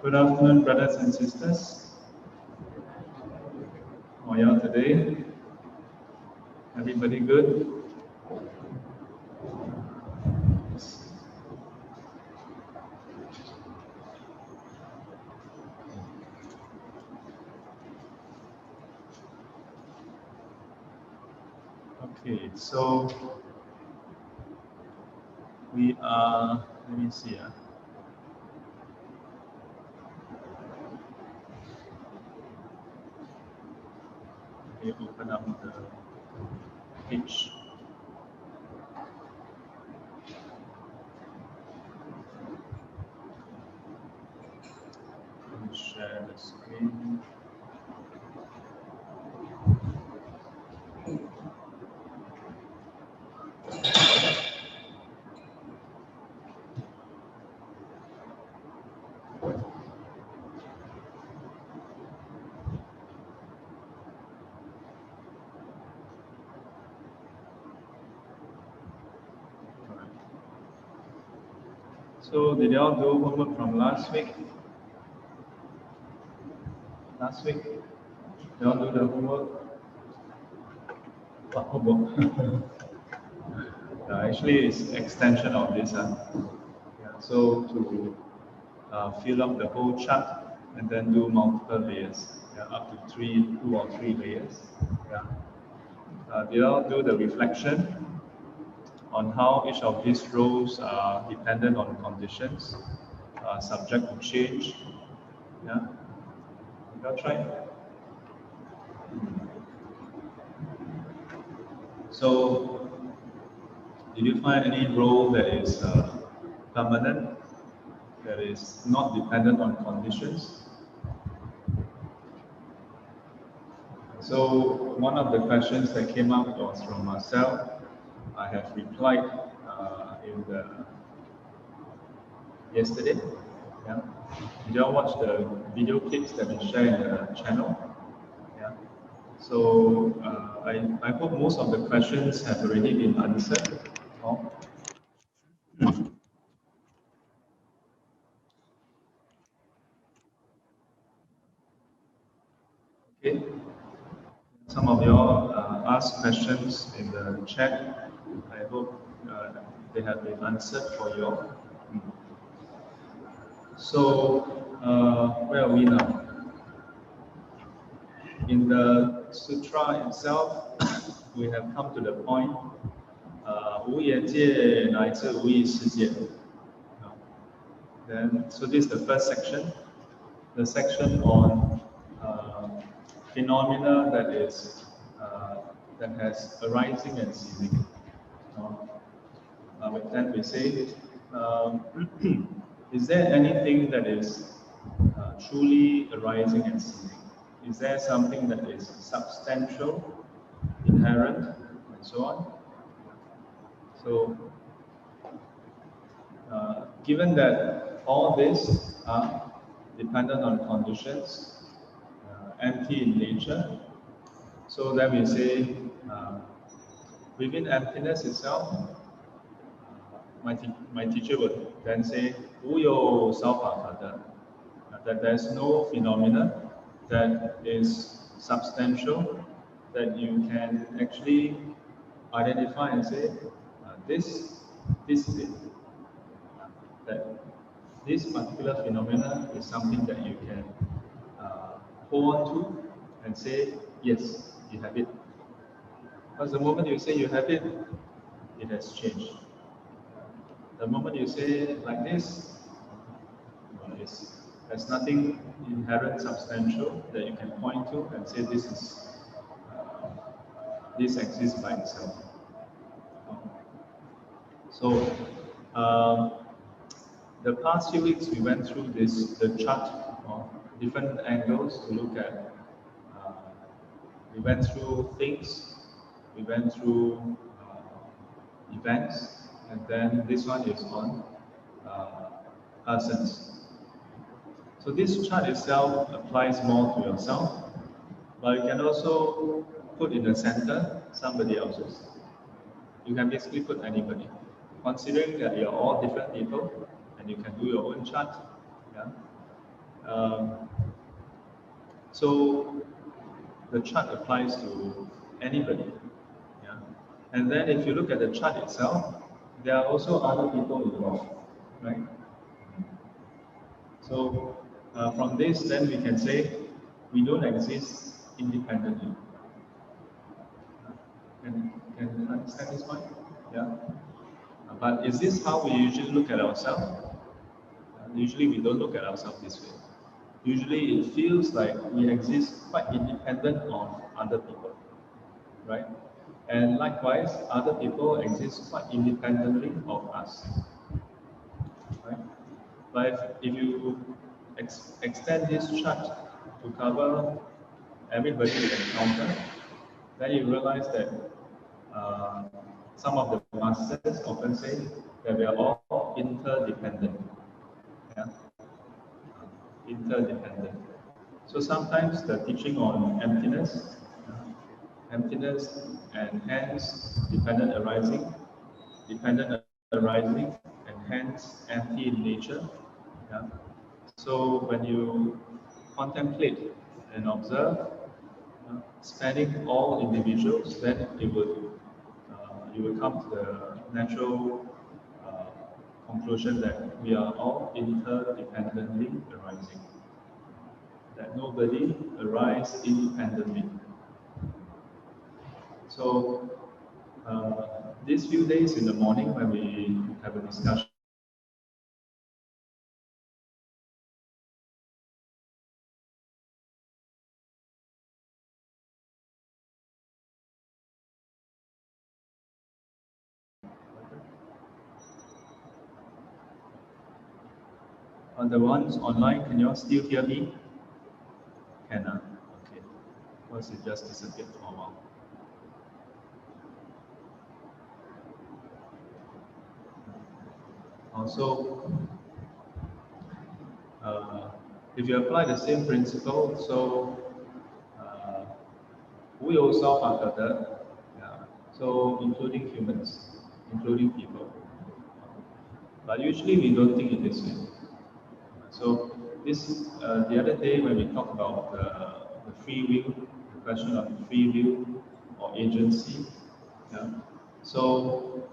Good afternoon, brothers and sisters. How are you today? Everybody good? Okay, so we are, let me see. Okay, open up the page. Let me share the screen. So did y'all do homework from last week? Last week? Y'all do the homework? What homework? Actually, it's extension of this. So to fill up the whole chart and then do multiple layers, up to 2 or 3 layers. Did y'all do the reflection on how each of these roles are dependent on conditions, subject to change? Yeah, y'all try. So, did you find any role that is permanent, that is not dependent on conditions? So, one of the questions that came up was from myself. I have replied in the yesterday. Yeah. Did y'all watch the video clips that we share in the channel? Yeah. So I hope most of the questions have already been answered. Oh. Okay. Some of y'all asked questions in the chat. I hope they have been answered for you all. So, where are we now? In the Sutra itself, we have come to the point, 无眼界乃至无意识界. Then, so this is the first section, the section on phenomena that is that has arising and ceasing. Then we say, is there anything that is truly arising and ceasing? Is there something that is substantial, inherent, and so on? So, given that all this are dependent on conditions, empty in nature, so then we say, within emptiness itself, my teacher would then say, 无有少法可得, that there's no phenomena that is substantial, that you can actually identify and say, this is it. That this particular phenomena is something that you can hold on to and say, yes, you have it. Because the moment you say you have it, it has changed. The moment you say it like this, there's nothing inherent, substantial that you can point to and say this exists by itself. So, the past few weeks we went through the chart of different angles to look at. We went through things, we went through events, and then this one is on persons. So this chart itself applies more to yourself, but you can also put in the center somebody else's. You can basically put anybody, considering that you're all different people and you can do your own chart. Yeah? So the chart applies to anybody. Yeah? And then if you look at the chart itself, there are also other people involved, right? So from this, then we can say we don't exist independently. Can you understand this point? Yeah. But is this how we usually look at ourselves? Usually we don't look at ourselves this way. Usually it feels like we exist quite independent of other people, right? And likewise, other people exist quite independently of us, right? But if you extend this chart to cover everybody you encounter, then you realize that some of the masters often say that we are all interdependent. Yeah? Interdependent. So sometimes the teaching on emptiness, emptiness and hence dependent arising and hence empty in nature. Yeah? So when you contemplate and observe, spanning all individuals, then you will come to the natural conclusion that we are all interdependently arising. That nobody arises independently. So these few days in the morning when we have a discussion, on the ones online, can you all still hear me? Can okay. Once it just disappeared for a while. Also, if you apply the same principle, so we also are other, yeah, so including humans, including people. But usually we don't think it this way. So this the other day when we talked about the free will, the question of free will or agency, yeah. So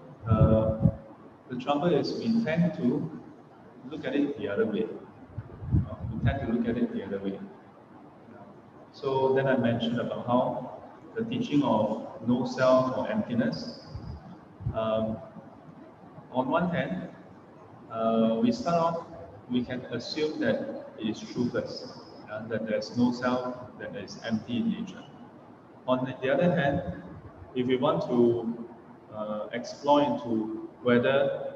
the trouble is we tend to look at it the other way. We tend to look at it the other way. So then I mentioned about how the teaching of no self or emptiness. Um, on one hand, we start off, we can assume that it is true first, that there's no self, that there is empty in nature. On the other hand, if we want to explore into whether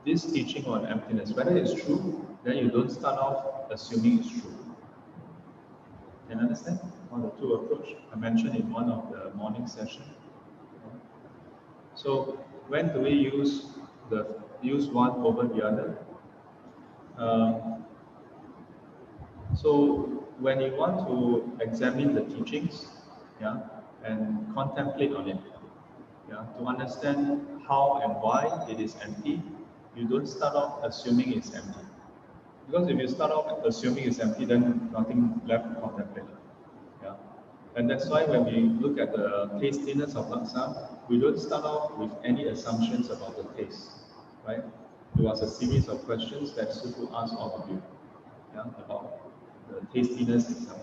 this teaching on emptiness, whether it's true, then you don't start off assuming it's true. Can you understand? One of the two approach I mentioned in one of the morning session. So when do we use one over the other? So when you want to examine the teachings, yeah, and contemplate on it, yeah, to understand how and why it is empty, you don't start off assuming it's empty. Because if you start off assuming it's empty, then nothing left to contemplate. Yeah. And that's why when we look at the tastiness of laksa, we don't start off with any assumptions about the taste, right? It was a series of questions that Sutra asked all of you, yeah, about the tastiness itself.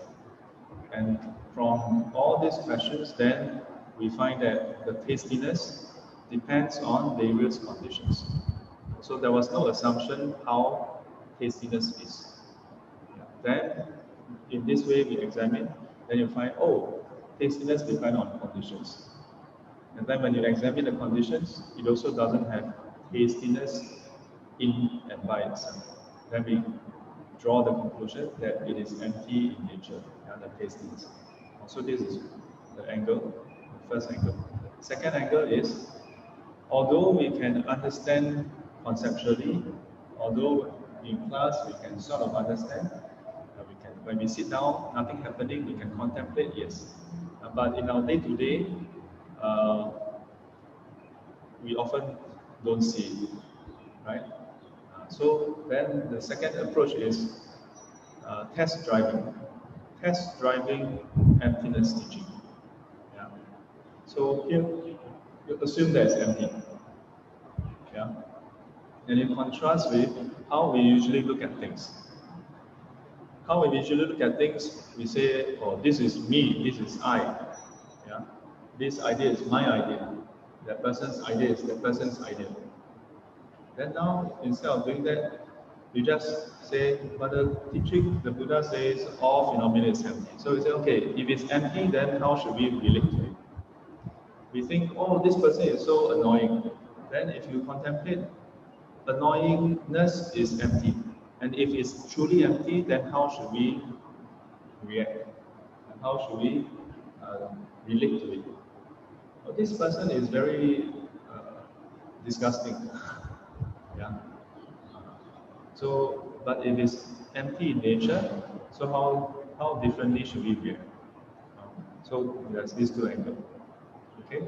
And from all these questions, then we find that the tastiness depends on various conditions. So there was no assumption how tastiness is. Then, in this way we examine, then you find, oh, tastiness depends on conditions. And then when you examine the conditions, it also doesn't have tastiness in and by itself. Then we draw the conclusion that it is empty in nature, and the tastiness. So this is the angle, the first angle. Second angle is, although we can understand conceptually, although in class we can sort of understand, when we sit down, nothing happening, we can contemplate, yes. But in our day-to-day, we often don't see it, right? So then the second approach is test driving. Test driving emptiness teaching. Yeah. So here, you assume that it's empty. Yeah. And in contrast with how we usually look at things. How we usually look at things, we say, oh, this is me, this is I. Yeah. This idea is my idea. That person's idea is that person's idea. Then now, instead of doing that, you just say, but the teaching, the Buddha says all phenomena is empty. So we say, okay, if it's empty, then how should we relate to it? We think, oh, this person is so annoying. Then if you contemplate, annoyingness is empty. And if it's truly empty, then how should we react? And how should we relate to it? Well, this person is very disgusting. Yeah. So, but if it's empty in nature, so how differently should we react? So there's these two angles. Okay.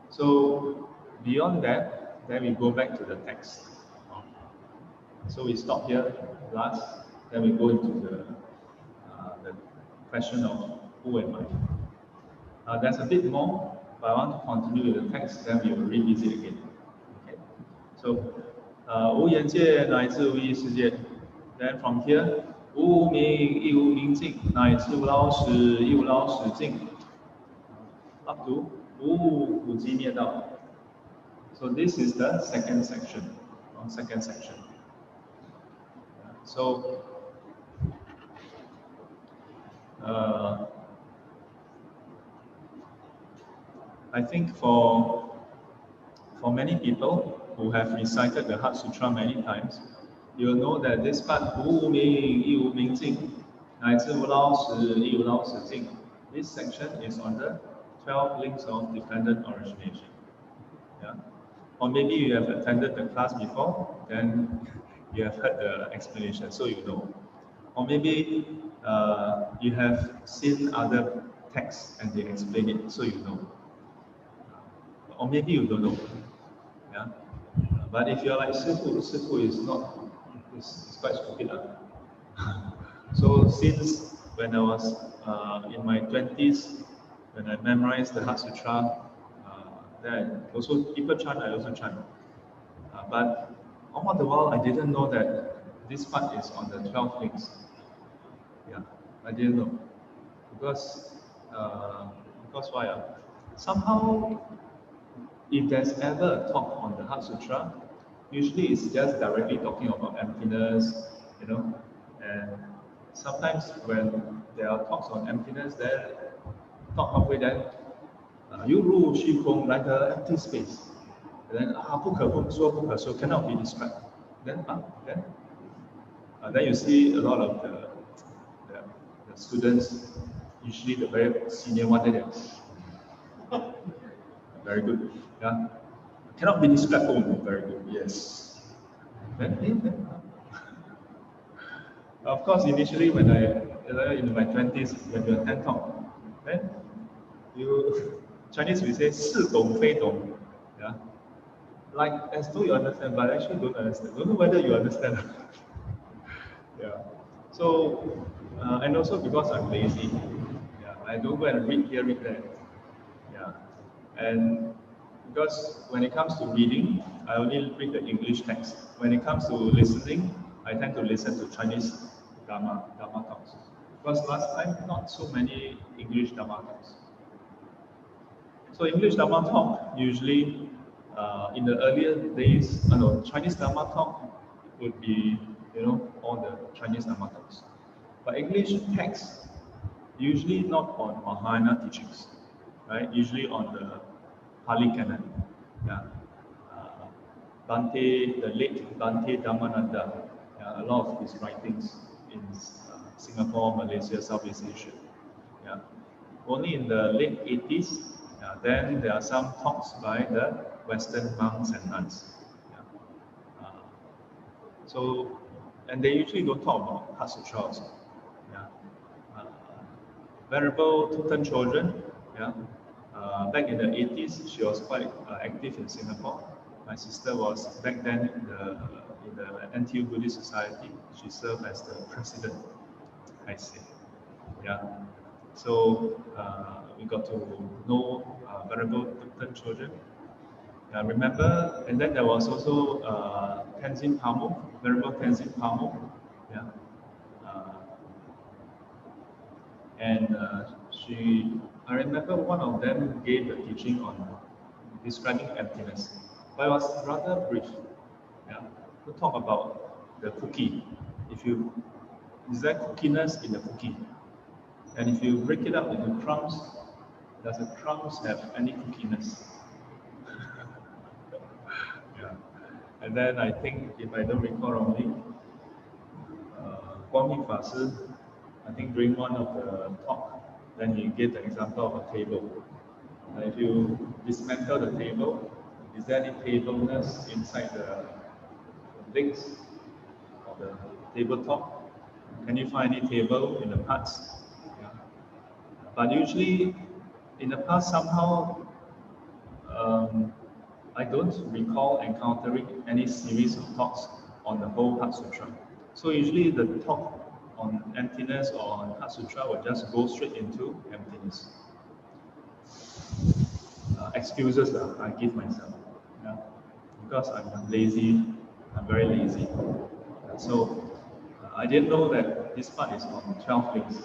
So beyond that, then we go back to the text. So we stop here last, then we go into the question of who am I. There's a bit more, but I want to continue with the text, then we will revisit again. Okay. So 无眼界乃至无意识界 Then from here, 无明亦无明尽乃至无老死亦无老死尽 up to 无苦集灭道 So this is the second section. So I think for many people who have recited the Heart Sutra many times, you'll know that this part, 无明亦无明尽乃至无老死亦无老死尽 this section is on the 12 links of dependent origination. Yeah? Or maybe you have attended the class before, then you have heard the explanation, so you know. Or maybe you have seen other texts and they explain it, so you know. Or maybe you don't know. Yeah? But if you're like Sifu is not, it's quite stupid. So since when I was in my 20s, when I memorized the Heart Sutra, then also people chant, I also chant. But all the while, I didn't know that this part is on the 12 links. Yeah, I didn't know. Because why? Somehow, if there's ever a talk on the Heart Sutra, usually it's just directly talking about emptiness, you know. And sometimes when there are talks on emptiness, then talk halfway then, 犹如虚空 like an empty space. And then 不可说 cannot be described. Then you see a lot of the students, usually the very senior one, very good. Yeah, cannot be described. Oh, very good. Yes. Then of course, initially when in my 20s, when you attend talk, then Chinese we say 似懂非懂, yeah, like as though you understand, but actually don't understand. Don't know whether you understand. Yeah. So and also because I'm lazy, yeah, I don't go and read here, read there. Yeah. And because when it comes to reading, I only read the English text. When it comes to listening, I tend to listen to Chinese Dharma talks. Because last time, not so many English Dharma talks. So English Dharma talk, usually in the earlier days, Chinese Dharma talk would be, all the Chinese Dharma talks. But English text, usually not on Mahayana teachings, right? Usually on the Pali Canon. Yeah. The late Bhante Dhammananda, a lot of his writings in Singapore, Malaysia, Southeast Asia. Yeah. Only in the late 80s, then there are some talks by the Western monks and nuns. Yeah. So, and they usually don't talk about Heart Sutra also. Yeah. Venerable Tutan Chodron, back in the 80s, she was quite active in Singapore. My sister was back then in the NTU Buddhist Society. She served as the president. I see. Yeah. So we got to know Venerable Dr. Choden. I remember, and then there was also Tenzin Palmo, Venerable Tenzin Palmo. Yeah. And I remember one of them gave a teaching on describing emptiness, but it was rather brief. Yeah, to talk about the cookie. Is there cookiness in the cookie? And if you break it up into crumbs, does the crumbs have any cookiness? Yeah. And then I think, if I don't recall wrongly, Guang Yi Fa Shi, I think during one of the talk, then he gave the example of a table. If you dismantle the table, is there any tableness inside the legs of the tabletop? Can you find any table in the parts? Yeah. But usually, in the past, somehow, I don't recall encountering any series of talks on the whole Heart Sutra. So usually the talk on emptiness or on Heart Sutra will just go straight into emptiness. Excuses I give myself, yeah? Because I'm lazy, I'm very lazy. So I didn't know that this part is on 12 things.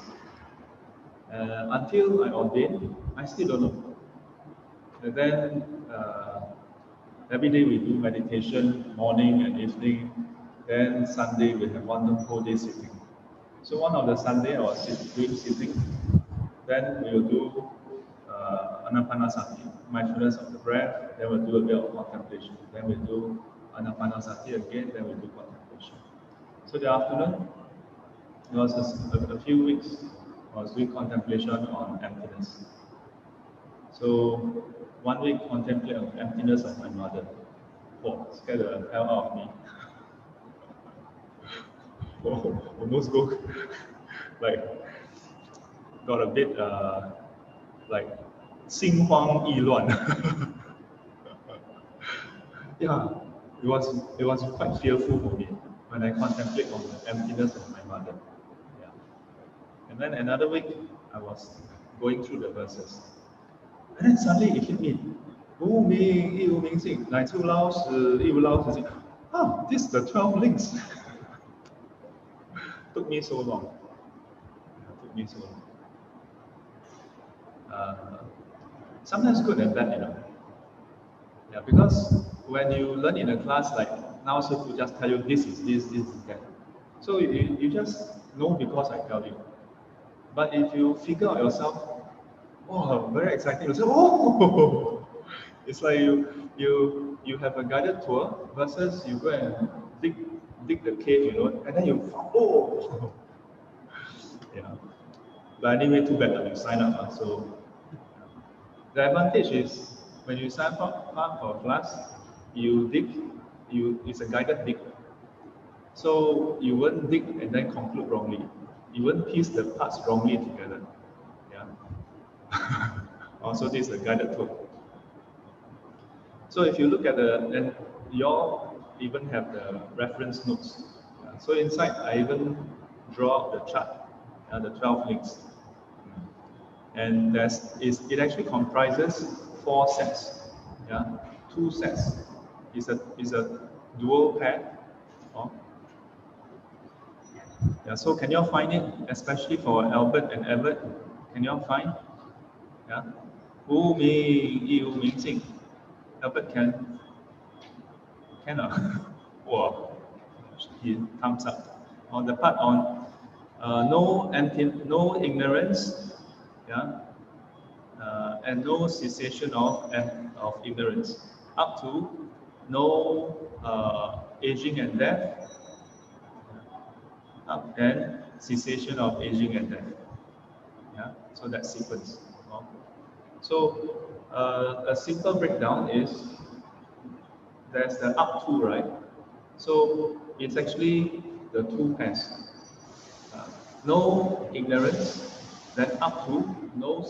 Until I ordained, I still don't know. And then every day we do meditation, morning and evening. Then Sunday we have one whole day sitting. So one of the Sunday I was doing sitting. Then we will do Anapanasati, mindfulness of the breath. Then we'll do a bit of contemplation. Then we'll do Anapanasati again. Then we'll do contemplation. So the afternoon, it was a few weeks. I was doing contemplation on emptiness. So 1 week contemplate on emptiness of my mother. Oh, scared the hell out of me. Oh, almost go like got a bit like 心慌意乱. Yeah, it was quite fearful for me when I contemplate on the emptiness of my mother. Yeah. And then another week I was going through the verses. And then suddenly it hit me. 无明亦无明尽，乃至无老死亦无老死尽. Ah, this is the 12 links. Took me so long. Took me so long. Sometimes good and bad, you know. Yeah, because when you learn in a class, like now, so to just tell you this is this, this is that. So you just know because I tell you. But if you figure out yourself, oh, very exciting. You say, oh, it's like you have a guided tour versus you go and dig the cave, you know, and then you oh, yeah. But anyway, too bad that you sign up. So the advantage is when you sign up for a class, you dig, it's a guided dig. So you won't dig and then conclude wrongly. You won't piece the parts wrongly together. Yeah. Also, this is a guided tour. So if you look at and you all even have the reference notes. So inside, I even draw the chart, the 12 links. And it actually comprises 4 sets. Yeah, 2 sets. It's a dual pair. Oh. Yeah, so can you all find it, especially for Albert and Everett? Can you all find? Yeah. 无明亦无明尽. Albert can Wow. He thumbs up. On the part on no ignorance, yeah, and no cessation of ignorance, up to no aging and death, and cessation of aging and death. Yeah, so that sequence. So a simple breakdown is there's the up to, right? So it's actually the 2 pairs. No ignorance, then up to no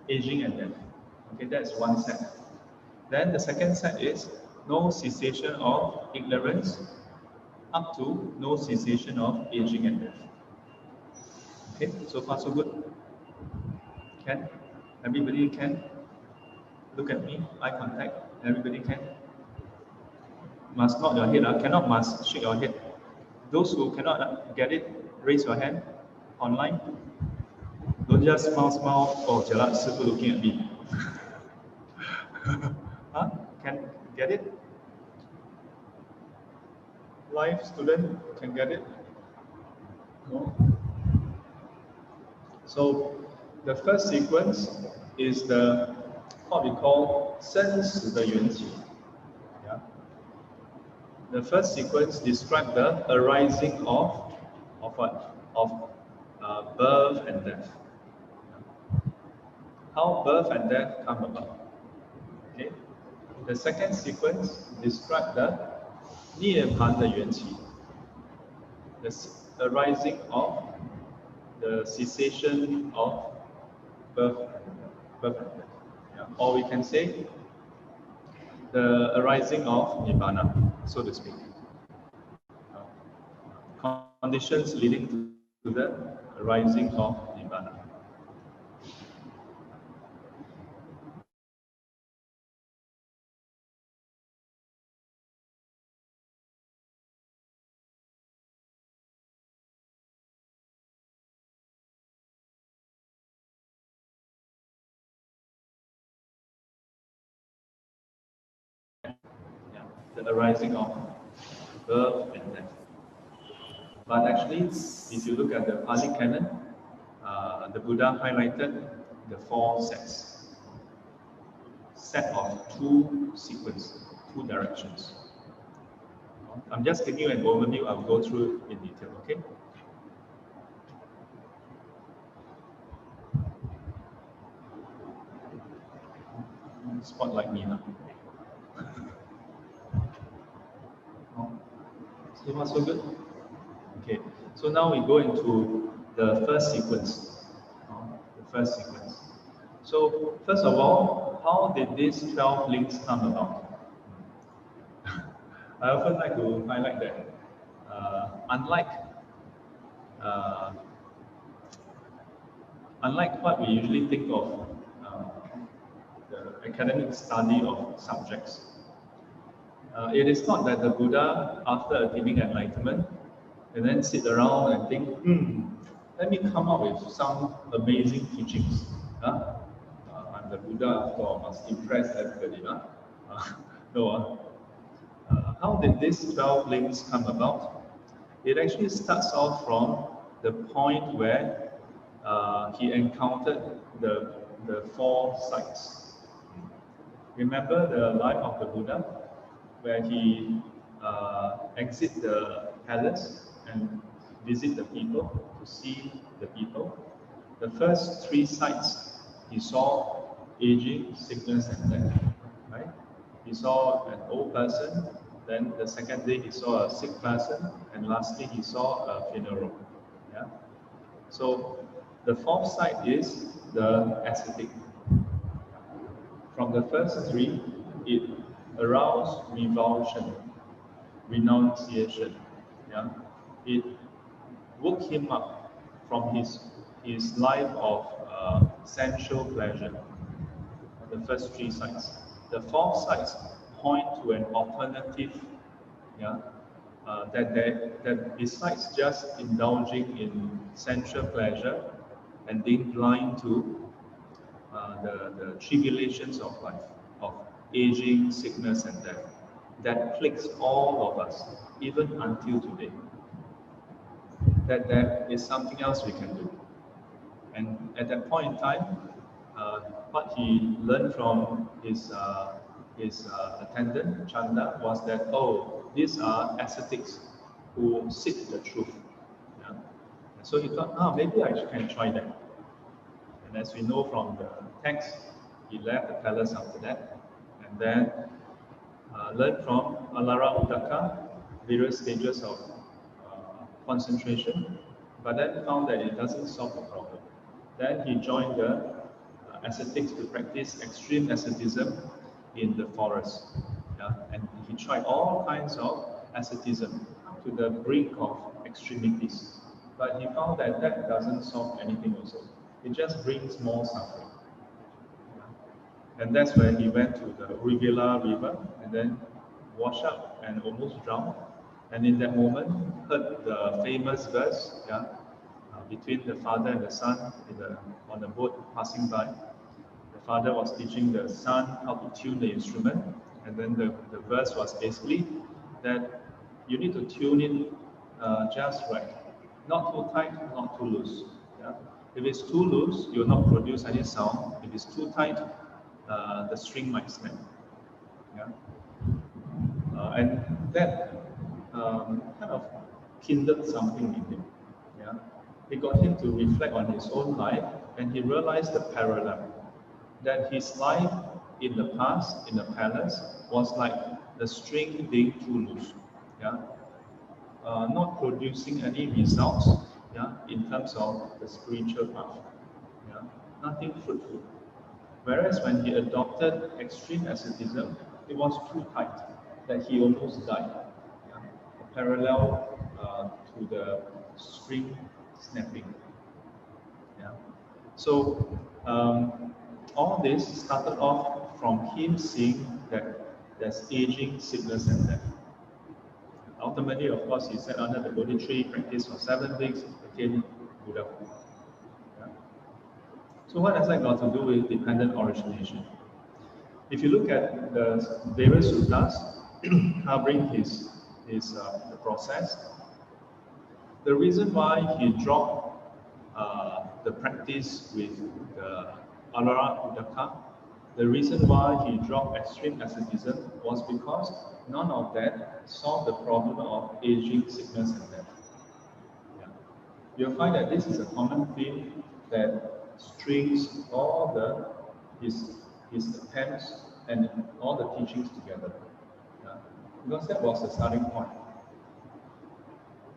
aging and death. Okay, that's 1 set. Then the second set is no cessation of ignorance up to no cessation of aging and death. Okay, so far so good? Can? Everybody can? Look at me, eye contact. Everybody can? Must nod your head, cannot must shake your head. Those who cannot get it, raise your hand online. Don't just smile, oh, jelat, Sifu looking at me. Huh? Can get it? Live student can get it? No? So the first sequence is the what we call 生死的缘起. Yeah. The first sequence describes the arising of what? Of birth and death. How birth and death come about. Okay. The second sequence describes the 涅槃的缘起, the arising of the cessation of birth and death. Yeah. Or we can say the arising of Nibbana, so to speak. Conditions leading to the arising of Nibbana. Yeah, the arising of birth and death. But actually, if you look at the Pali Canon, the Buddha highlighted the four sets. Set of two sequences, two directions. I'm just giving you an overview, I'll go through in detail, okay? Spotlight me now. So far so good? Okay, so now we go into the first sequence. So first of all, how did these 12 links come about? I often like to highlight that unlike what we usually think of the academic study of subjects, it is not that the Buddha, after attaining enlightenment, and then sit around and think, let me come up with some amazing teachings. I'm the Buddha, after all, must impress everybody. No. How did these 12 links come about? It actually starts off from the point where he encountered the four sights. Remember the life of the Buddha, where he exits the palace and visit the people, to see the people. The first three sights, he saw aging, sickness, and death. Right? He saw an old person. Then the second day he saw a sick person, and lastly he saw a funeral. Yeah. So the fourth sight is the ascetic. From the first three, it aroused revulsion, renunciation. Yeah. It woke him up from his life of sensual pleasure. The first three sights. The fourth sights point to an alternative, that besides just indulging in sensual pleasure and being blind to the tribulations of life, of aging, sickness, and death, that plagues all of us, even until today. That there is something else we can do. And at that point in time, what he learned from his attendant, Chanda, was that, these are ascetics who seek the truth. Yeah? And so he thought, maybe I can try that. And as we know from the text, he left the palace after that, and then learned from Alara Uddaka, various stages of concentration, but then found that it doesn't solve the problem. Then he joined the ascetics to practice extreme asceticism, in the forest. Yeah? And he tried all kinds of asceticism to the brink of extremities. But he found that that doesn't solve anything also. It just brings more suffering. Yeah? And that's when he went to the Rivilla River and then washed up and almost drowned. And in that moment, heard the famous verse, yeah, between the father and the son on the boat passing by. The father was teaching the son how to tune the instrument, and then the verse was basically that you need to tune it just right. Not too tight, not too loose. Yeah? If it's too loose, you'll not produce any sound. If it's too tight, the string might snap. Yeah? And that kind of kindled something in him. Yeah? It got him to reflect on his own life, and he realized the parallel. That his life in the past, in the palace, was like the string being too loose. Yeah? Not producing any results, yeah, in terms of the spiritual path. Yeah? Nothing fruitful. Whereas when he adopted extreme asceticism, it was too tight that he almost died. Yeah? A parallel to the string snapping. Yeah? So all this started off from him seeing that there's aging, sickness, and death. Ultimately, of course, he sat under the Bodhi tree, practiced for 7 weeks, became Buddha. Yeah? So what has that got to do with dependent origination? If you look at the various suttas covering the process, the reason why he dropped the practice with the Alara Udaka, the reason why he dropped extreme asceticism was because none of that solved the problem of aging, sickness, and death. Yeah. You'll find that this is a common theme that strings all his attempts and all the teachings together. Yeah. Because that was the starting point.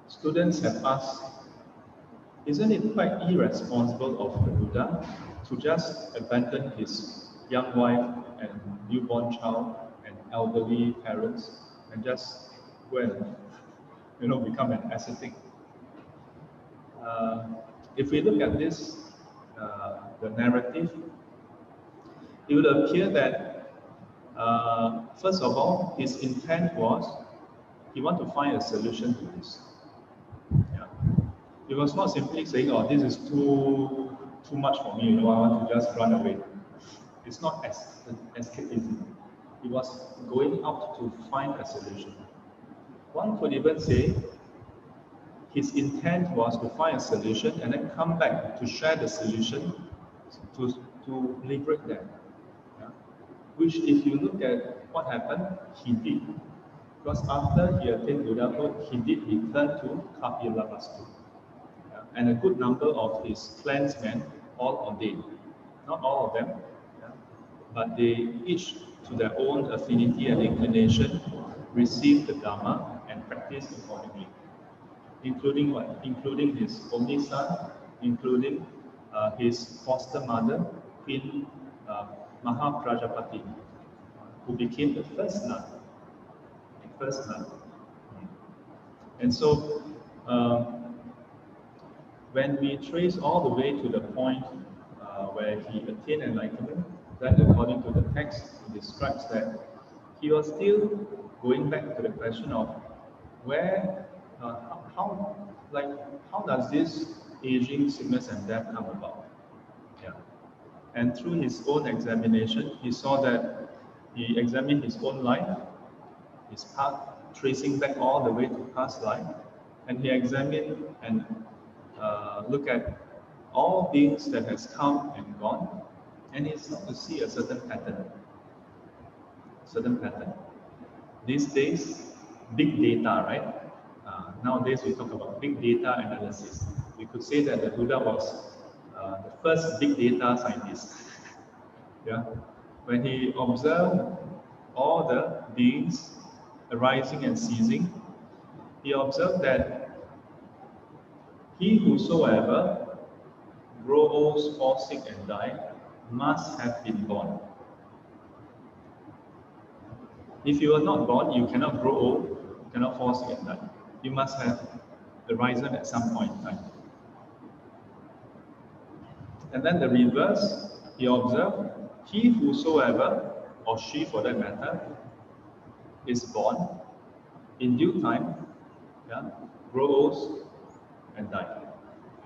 Students have asked, isn't it quite irresponsible of the Buddha to just abandon his young wife and newborn child and elderly parents and just go and become an ascetic? If we look at this, the narrative, it would appear that first of all, his intent was he wanted to find a solution to this. Yeah. It was not simply saying, "Oh, this is too much for me. I want to just run away." It's not escapism. He was going out to find a solution. One could even say his intent was to find a solution and then come back to share the solution to liberate them. Yeah? Which, if you look at what happened, he did. Because after he attained Buddhahood, he did return to Kapilavastu. Yeah? And a good number of his clansmen all ordained. Not all of them, yeah? But they each, to their own affinity and inclination, received the Dhamma and practiced accordingly. Including what? Including his only son, including his foster mother, Queen Mahaprajapati, who became the first nun. And so, when we trace all the way to the point where he attained enlightenment, then according to the text, it describes that he was still going back to the question of how does this aging, sickness, and death come about? Yeah. And through his own examination, he saw that he examined his own life, his path, tracing back all the way to past life, and he examined and looked at all beings that has come and gone, and he started to see a certain pattern. These days, big data, right? Nowadays we talk about big data analysis. We could say that the Buddha was the first big data scientist. Yeah, when he observed all the beings arising and ceasing, he observed that he whosoever grows, falls sick, and die must have been born. If you are not born, you cannot grow old, you cannot fall sick and die. You must have arisen at some point in time. And then the reverse, he observed, he whosoever, or she for that matter, is born in due time, yeah, grows and die.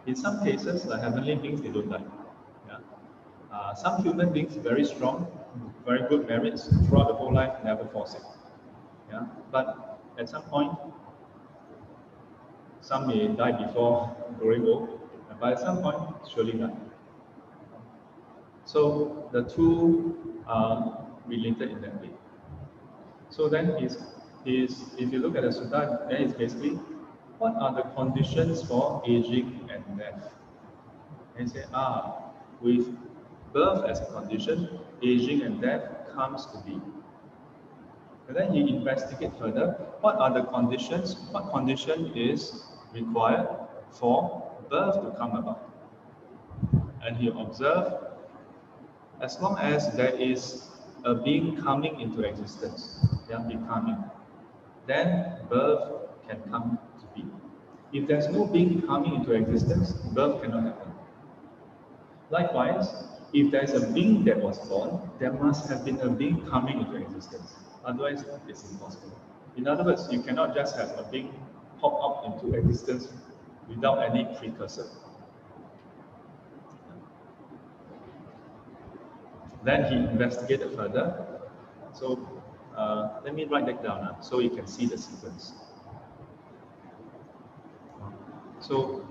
In some cases, the heavenly beings, they don't die. Yeah. Some human beings, very strong, very good merits, throughout the whole life, never fall sick. Yeah. But at some point, some may die before growing old, but at some point, surely die. So the two are related in that way. So then if you look at the Sutra, then it's basically, what are the conditions for aging and death? And say, with birth as a condition, aging and death comes to be. And then he investigates further, what are the conditions, what condition is required for birth to come about? And he observed, as long as there is a being coming into existence, becoming, then birth can come to be. If there's no being coming into existence, birth cannot happen. Likewise, if there's a being that was born, there must have been a being coming into existence. Otherwise, it's impossible. In other words, you cannot just have a being pop up into existence without any precursor. Then he investigated further. So let me write that down so you can see the sequence. So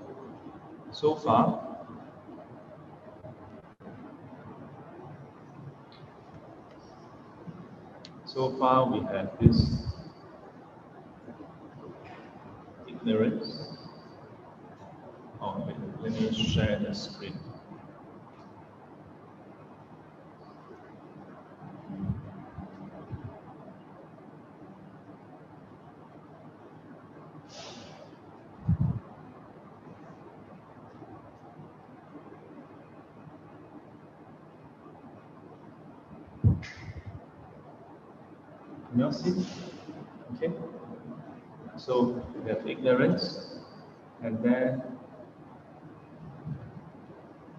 far we have this ignorance. Oh, wait, let me share the screen. Can you all see? Okay. So we have ignorance, and then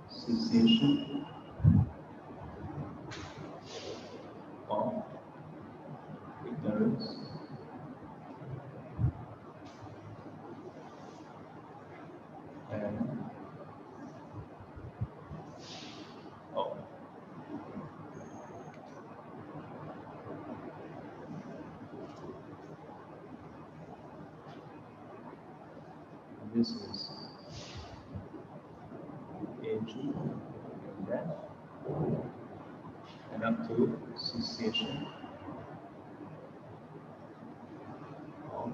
cessation of ignorance, and this is aging and death, and up to cessation of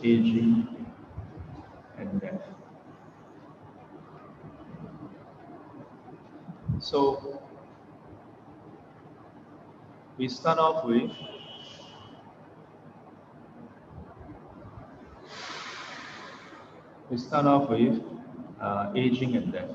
aging and death. So we start off with aging and death.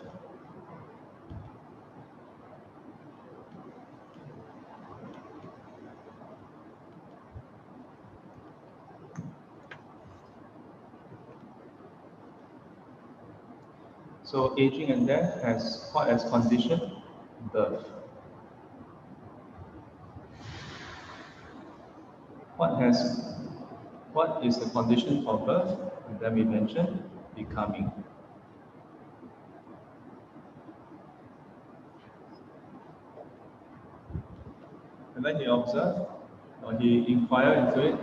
So aging and death has what as condition? Birth. What is the condition for birth? And then we mentioned becoming. And then he observed, or he inquired into it,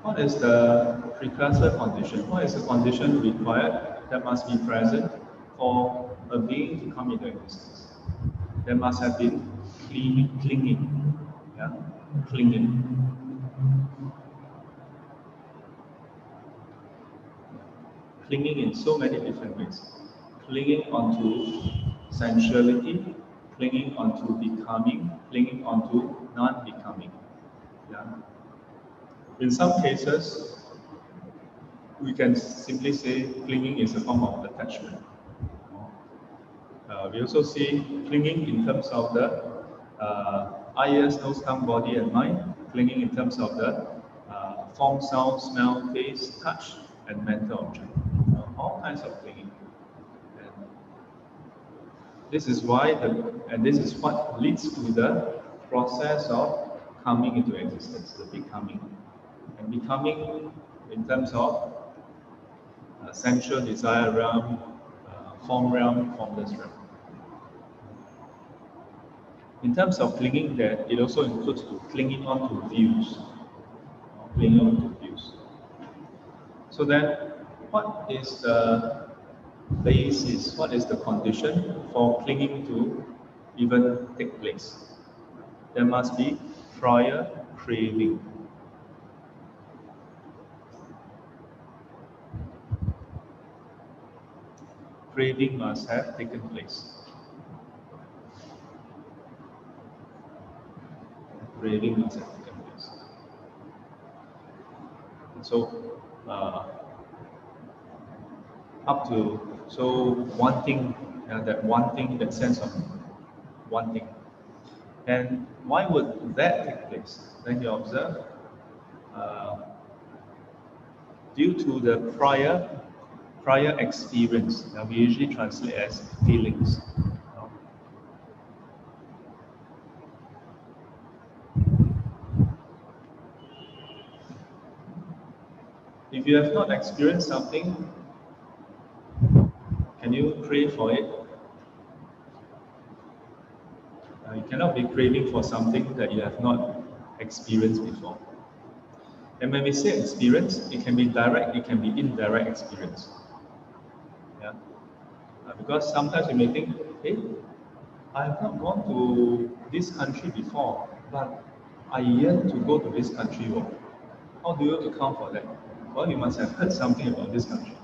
what is the precursor condition? What is the condition required that must be present for a being to come into existence? There must have been clinging. Yeah? Clinging. Clinging in so many different ways. Clinging onto sensuality, clinging onto becoming, clinging onto non-becoming. Yeah. In some cases, we can simply say clinging is a form of attachment. We also see clinging in terms of the eyes, nose, tongue, body, and mind. Clinging in terms of the form, sound, smell, taste, touch, and mental object. All kinds of clinging. And this is why, and this is what leads to the process of coming into existence, the becoming. And becoming in terms of sensual desire realm, form realm, formless realm. In terms of clinging, that it also includes clinging on to views. Clinging on to views. So then, what is the basis, what is the condition for clinging to even take place? There must be prior craving. Craving must have taken place. Craving must have taken place. So, wanting, that sense of wanting. And why would that take place? Then you observe, due to the prior experience. Now we usually translate as feelings. If you have not experienced something, can you crave for it? You cannot be craving for something that you have not experienced before. And when we say experience, it can be direct, it can be indirect experience. Yeah? Because sometimes you may think, hey, I have not gone to this country before, but I yearn to go to this country. How do you account for that? Well, you must have heard something about this country.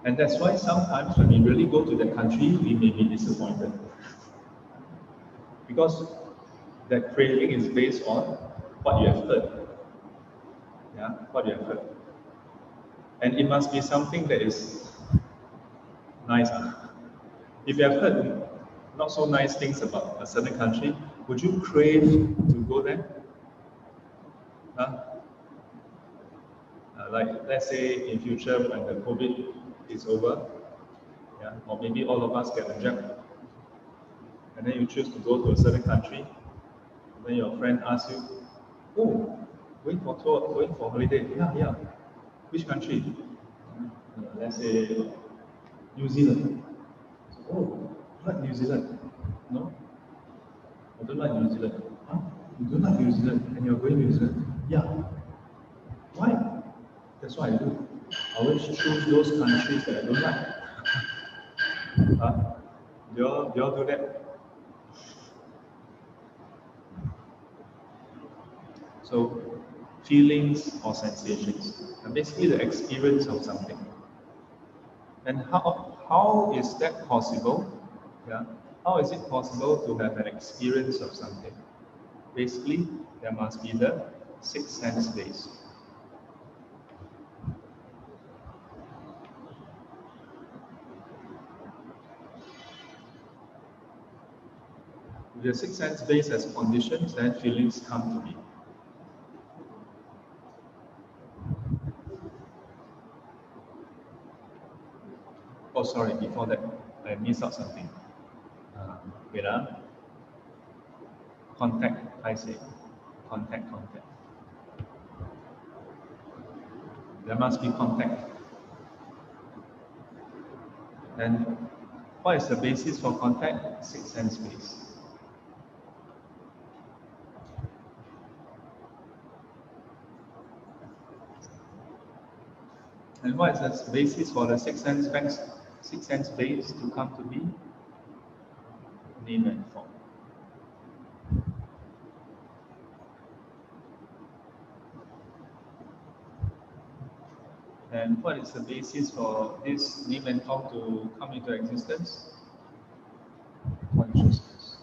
And that's why sometimes when we really go to that country, we may be disappointed. Because that craving is based on what you have heard. Yeah, what you have heard. And it must be something that is nice. If you have heard not so nice things about a certain country, would you crave to go there? Like, let's say in future when the COVID is over, yeah, or maybe all of us get a jab, and then you choose to go to a certain country, then your friend asks you, oh, going for tour, going for holiday, yeah, which country? Let's say New Zealand. Oh, you like New Zealand? No? I don't like New Zealand. Huh? You don't like New Zealand and you're going to New Zealand? Yeah. Why? That's what I do. I always choose those countries that I don't like. Do y'all do that? So, feelings or sensations, and basically the experience of something. And how is that possible? Yeah, how is it possible to have an experience of something? Basically, there must be the sixth sense base. If the sixth sense base has conditions, then feelings come to be. Oh, sorry, before that, I missed out something. Wait. Contact, I say. Contact. There must be contact. And what is the basis for contact? Sixth sense base. And what is the basis for the sixth sense base to come to be? Name and form. And what is the basis for this name and form to come into existence? Consciousness.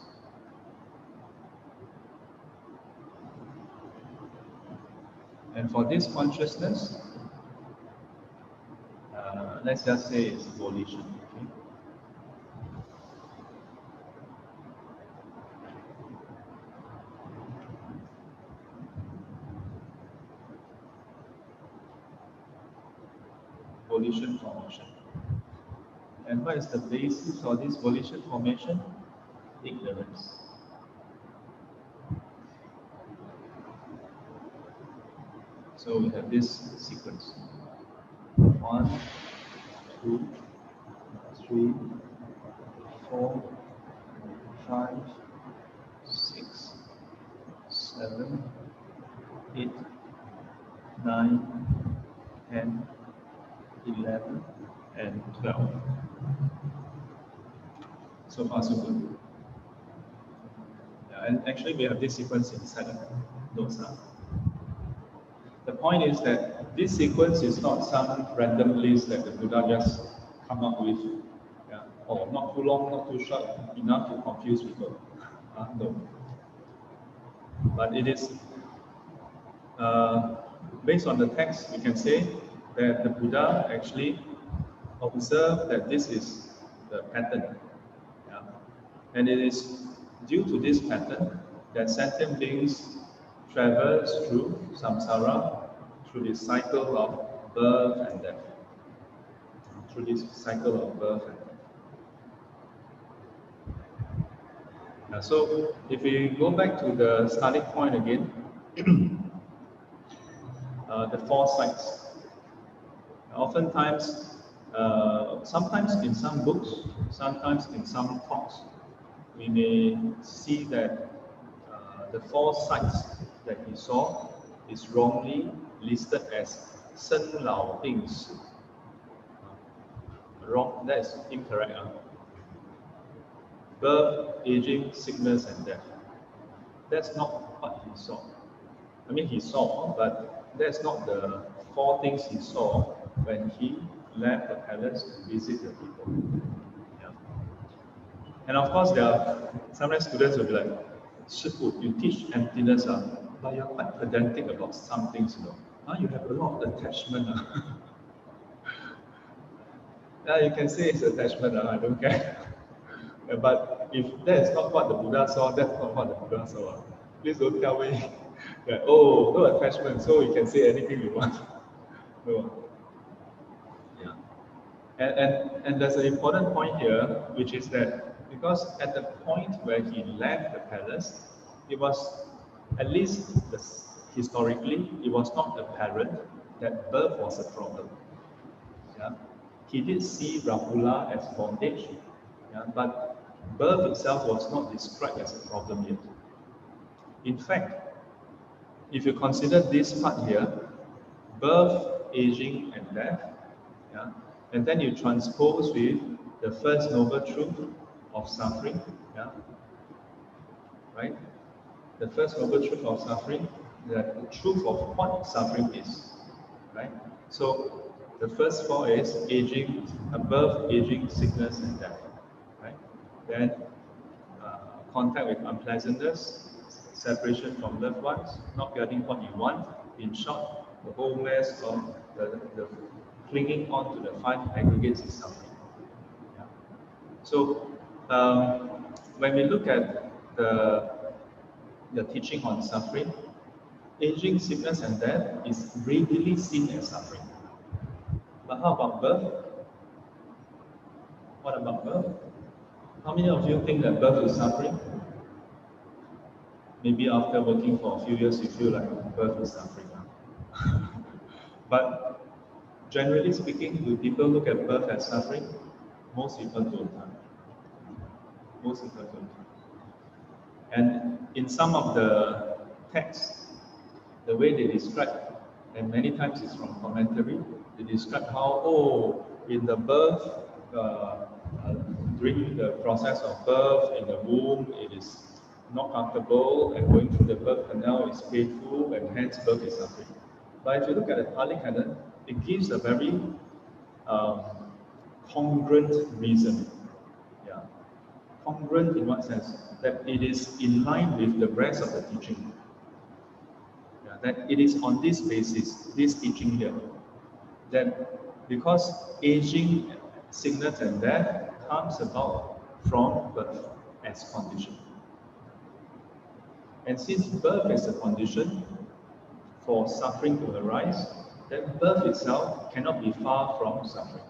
And for this consciousness, let's just say it's volition. Okay? volition formation. And what is the basis of this volition formation? Ignorance. So we have this sequence. 1, 2, 3, 4, 5, 6, 7, 8, 9, 10, 11, and 12. So far, so good. Yeah, and actually, we have this sequence inside of those. The point is that this sequence is not some random list that the Buddha just come up with. Yeah, or not too long, not too short, enough to confuse people. No. But it is based on the text, we can say that the Buddha actually observed that this is the pattern. Yeah? And it is due to this pattern that sentient beings traverse through samsara, through this cycle of birth and death. Through this cycle of birth and death. So if we go back to the starting point again, the four sights. Oftentimes, sometimes in some books, sometimes in some talks, we may see that the four sights that he saw is wrongly listed as Sen Lao Bing Si. Wrong, that is incorrect. Birth, aging, sickness, and death. That's not what he saw. I mean, he saw, but that's not the four things he saw when he left the palace to visit the people. Yeah. And of course, there are sometimes students will be like, Shifu, you teach emptiness, but you're quite pedantic about some things, you know. You have a lot of attachment. Yeah, you can say it's attachment, I don't care. But if that is not what the Buddha saw, that's not what the Buddha saw. Please don't tell me that, oh, no attachment, so you can say anything you want. No. Yeah. And there's an important point here, which is that because at the point where he left the palace, it was, at least historically, it was not apparent that birth was a problem. Yeah? He did see Rahula as bondage, yeah? But birth itself was not described as a problem yet. In fact, if you consider this part here, birth, aging, and death, yeah? And then you transpose with the first noble truth of suffering, yeah? Right? The first noble truth of suffering, the truth of what suffering is, right? So the first four is aging, birth, aging, sickness, and death, right? Then contact with unpleasantness, separation from loved ones, not getting what you want. In short, the whole mess of the clinging on to the five aggregates is suffering. Yeah. So when we look at the teaching on suffering, aging, sickness, and death is readily seen as suffering. But how about birth? What about birth? How many of you think that birth is suffering? Maybe after working for a few years, you feel like birth is suffering. But generally speaking, do people look at birth as suffering? Most people don't. Most people don't. And in some of the texts, the way they describe, and many times it's from commentary, they describe how, in the birth, during the process of birth in the womb, it is not comfortable, and going through the birth canal is painful, and hence birth is suffering. But if you look at the Pali Canon, it gives a very congruent reason. Yeah. Congruent in what sense? That it is in line with the rest of the teaching. Yeah, that it is on this basis, this teaching here, that because aging, sickness, and death comes about from birth as condition. And since birth is a condition for suffering to arise, then birth itself cannot be far from suffering.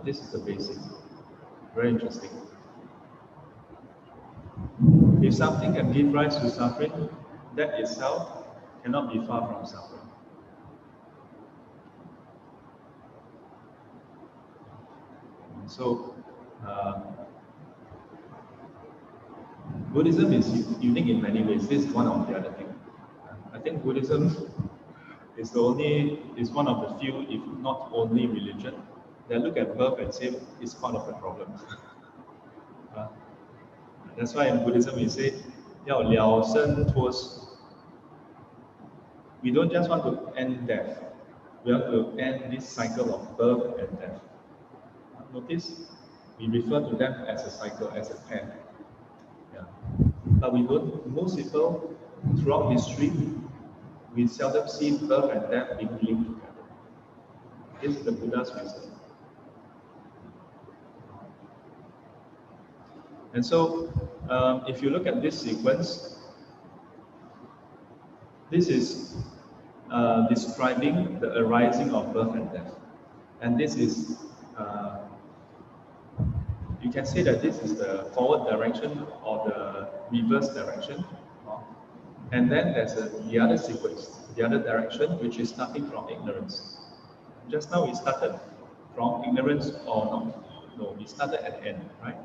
This is the basic. Very interesting. If something can give rise to suffering, that itself cannot be far from suffering. So, Buddhism is unique in many ways. This is one of the other things. I think Buddhism is one of the few, if not only, religion that look at birth and say it's part of the problem. That's why in Buddhism we say, 要了生脱死. We don't just want to end death. We want to end this cycle of birth and death. Notice, we refer to them as a cycle, as a pair. Yeah. But we don't, most people, throughout history, we seldom see birth and death being linked together. This is the Buddha's wisdom. And so, if you look at this sequence, this is describing the arising of birth and death. And this is, you can say that this is the forward direction or the reverse direction. And then there's the other sequence, the other direction, which is starting from ignorance. Just now we started from ignorance or not? No, we started at the end, right?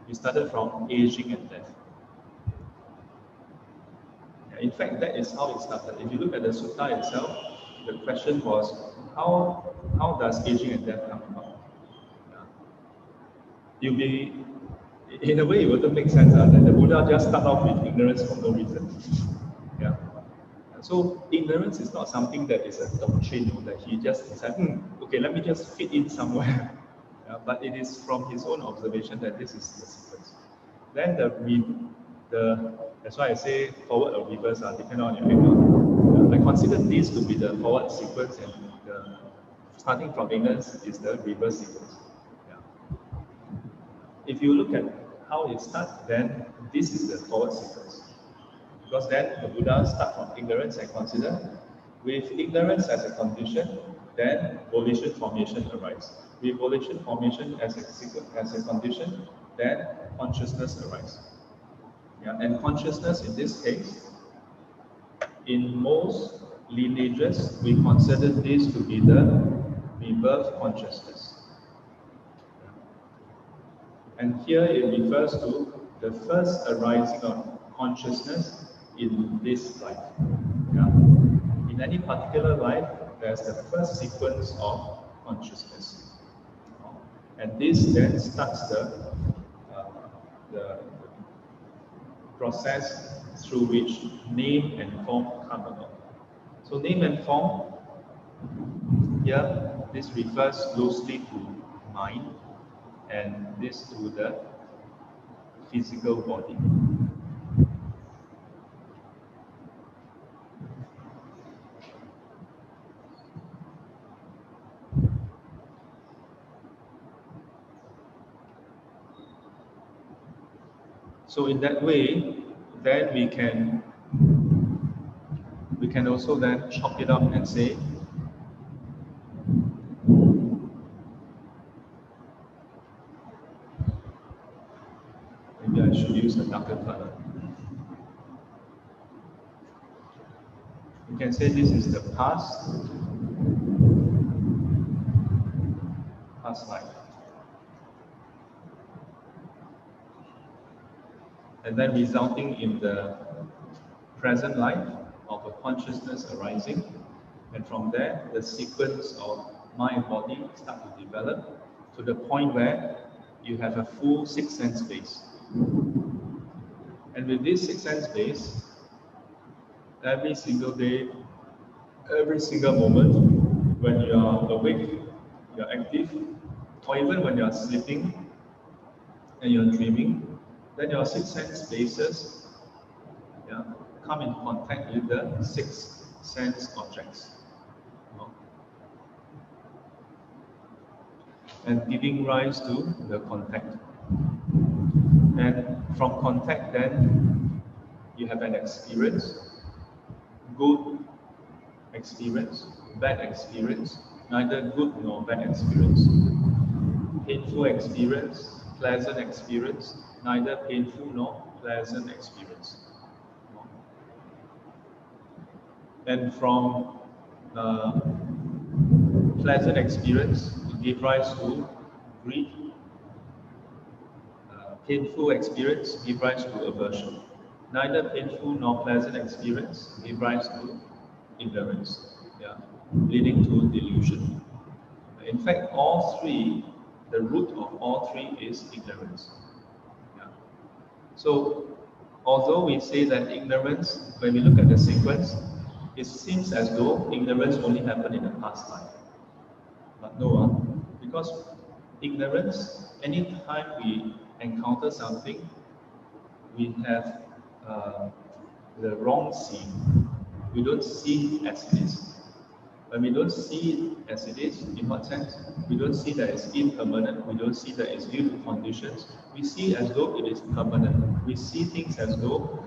We started from aging and death. In fact, that is how it started. If you look at the Sutra itself, the question was, how does aging and death come about? You'll be, in a way, it wouldn't make sense that the Buddha just start off with ignorance for no reason. Yeah. So ignorance is not something that is a doctrine that he just decided, okay, let me just fit in somewhere. Yeah, but it is from his own observation that this is the sequence. Then that's why I say forward or reverse depending on your angle. I consider this to be the forward sequence, and starting from ignorance is the reverse sequence. Yeah. If you look at how it starts, then this is the forward sequence. Because then the Buddha starts from ignorance and consider, with ignorance as a condition, then volition formation arises. With volition formation as a condition, then consciousness arises. Yeah, and consciousness in this case, in most lineages, we consider this to be the rebirth consciousness. And here it refers to the first arising of consciousness in this life. Yeah. In any particular life, there's the first sequence of consciousness. And this then starts the process through which name and form come about. So name and form, here, this refers closely to mind, and this to the physical body. So in that way, then we can also then chop it up and say, maybe I should use a darker color. You can say this is the past life. And then resulting in the present life of a consciousness arising. And from there, the sequence of mind and body start to develop to the point where you have a full sixth sense base. And with this sixth sense base, every single day, every single moment, when you are awake, you are active, or even when you are sleeping and you are dreaming, then your sixth sense bases come in contact with the sixth sense objects. And giving rise to the contact. And from contact then, you have an experience. good experience, bad experience, neither good nor bad experience. Painful experience, pleasant experience, neither painful nor pleasant experience. And from pleasant experience give rise to greed. Painful experience give rise to aversion. Neither painful nor pleasant experience give rise to ignorance, leading to delusion. In fact, all three, the root of all three is ignorance. So, although we say that ignorance, when we look at the sequence, it seems as though ignorance only happened in the past time. But no, because ignorance, anytime we encounter something, we have the wrong seeing. We don't see it as it is. When we don't see it as it is, in what sense? We don't see that it's impermanent. We don't see that it's due to conditions. We see as though it is permanent. We see things as though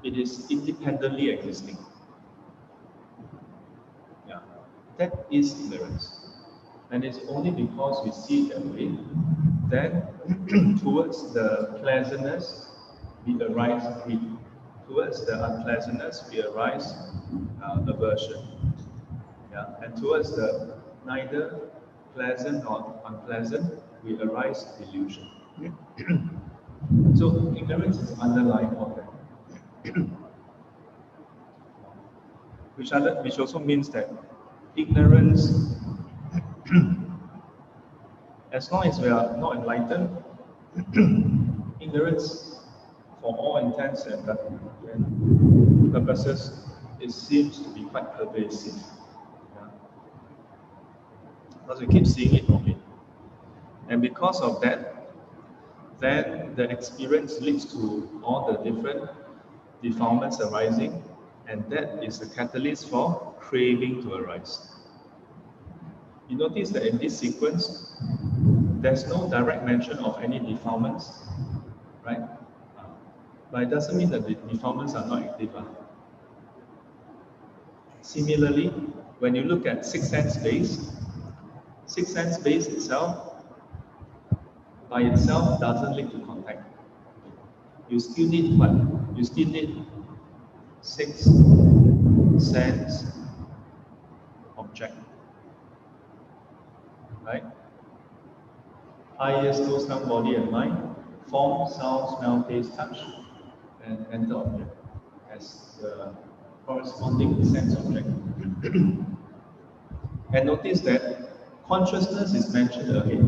it is independently existing. Yeah, that is ignorance. And it's only because we see it that way, then towards the pleasantness, we arise greed. Towards the unpleasantness, we arise aversion. And towards the neither pleasant nor unpleasant, we arise delusion. So ignorance is underlying all that. Which also means that ignorance, as long as we are not enlightened, ignorance, for all intents and purposes, it seems to be quite pervasive. Because we keep seeing it only. And because of that, then the experience leads to all the different defilements arising, and that is the catalyst for craving to arise. You notice that in this sequence, there's no direct mention of any defilements, right? But it doesn't mean that the defilements are not active. Similarly, when you look at six sense base itself, by itself doesn't lead to contact. You still need what? You still need six sense object, right? Eye, ears, nose, tongue, body, and mind, form, sound, smell, taste, touch, and enter object as the corresponding sense object. And notice that consciousness is mentioned ahead.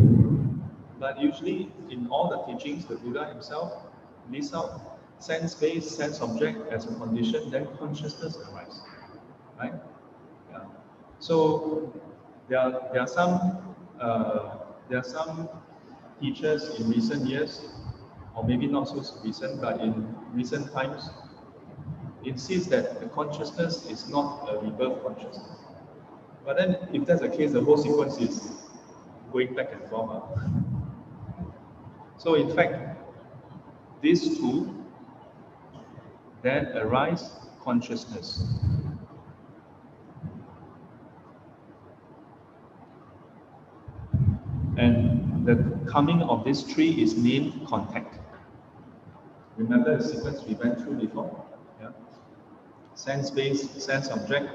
But usually, in all the teachings, the Buddha himself lists out sense-based, sense object as a condition, then consciousness arises, right? Yeah. So there are some teachers in recent years, or maybe not so recent, but in recent times, insist that the consciousness is not a rebirth consciousness. But then, if that's the case, the whole sequence is going back and forth. So in fact, these two then arise consciousness. And the coming of these three is named contact. Remember the sequence we went through before? Yeah. Sense-based, sense object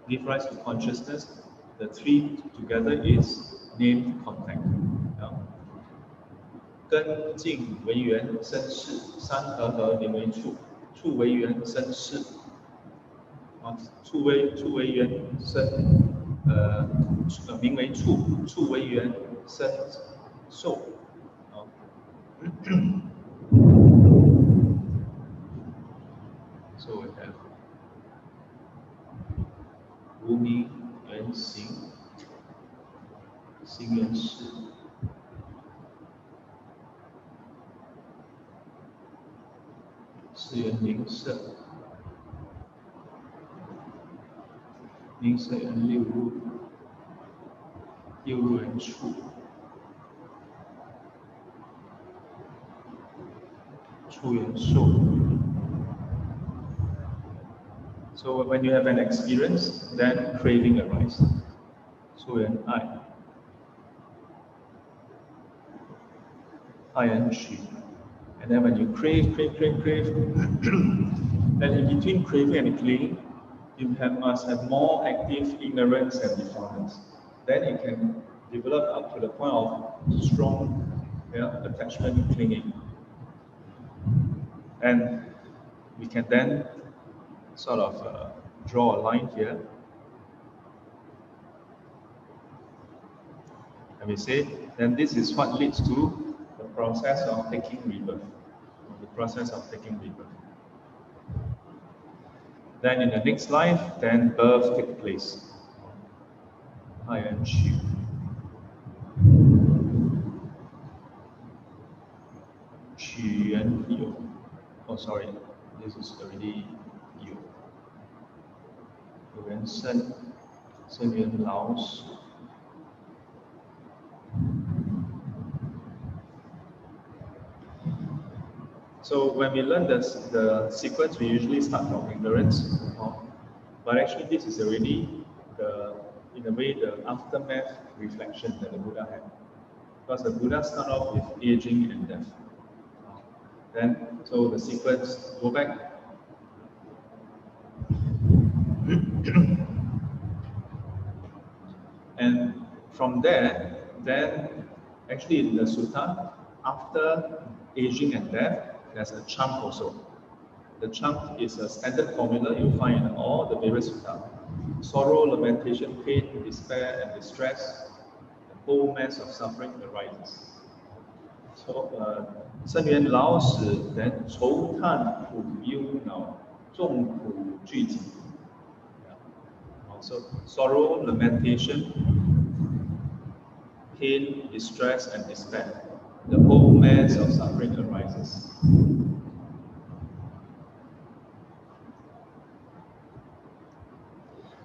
give rise to consciousness. The three together is named contact. Yeah. 根境为缘生事，三合合名为处，处为缘生事，处为缘生名为处，处为缘生受。So we have 无名缘行，行缘事。是缘名色，名色缘六入，六入缘处，处缘受， So when you have an experience, then craving arises. So an I and she. And then when you crave, then in between craving and clinging, must have more active ignorance and defiance. Then it can develop up to the point of strong attachment clinging. And we can then sort of draw a line here. And we say, then this is what leads to the process of taking rebirth. The process of taking rebirth. Then in the next life, then birth takes place. I am she. She and you. Oh, sorry, this is already you. Sen Yuan Laos. So when we learn the sequence, we usually start from ignorance. But actually, this is already in a way, the aftermath reflection that the Buddha had. Because the Buddha started off with aging and death. Then, so the sequence, go back. And from there, then actually in the sutta, after aging and death, there's a chant also. The chant is a standard formula you find in all the various sutta. Sorrow, lamentation, pain, despair, and distress, the whole mass of suffering arises. So, 生缘老死人愁叹苦忧恼，众苦聚集。So, sorrow, lamentation, pain, distress, and despair. The whole mass of suffering arises.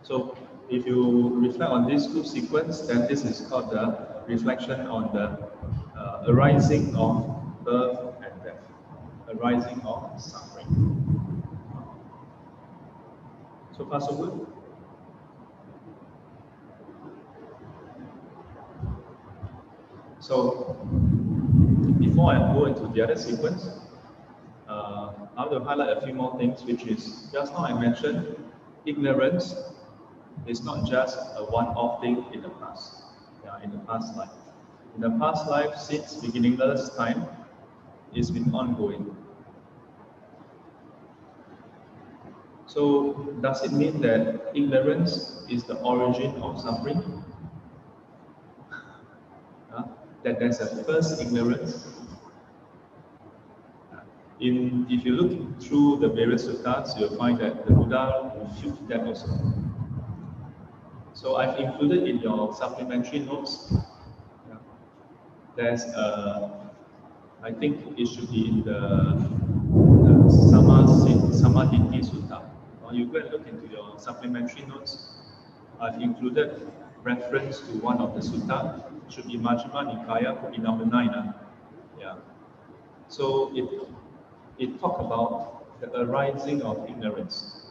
So, if you reflect on these two sequences, then this is called the reflection on the arising of birth and death, arising of suffering. So far, so good? So, before I go into the other sequence, I want to highlight a few more things, which is, just now I mentioned, ignorance is not just a one-off thing in the past, in the past life. In the past life, since beginningless time, it's been ongoing. So, does it mean that ignorance is the origin of suffering? That there's a first ignorance? If you look through the various suttas, you'll find that the Buddha refutes that also. So I've included in your supplementary notes, there's I think it should be in the Samadhi Sutta. You go and look into your supplementary notes. I've included reference to one of the sutta, should be Majjhima Nikaya, number 9. So it talks about the arising of ignorance.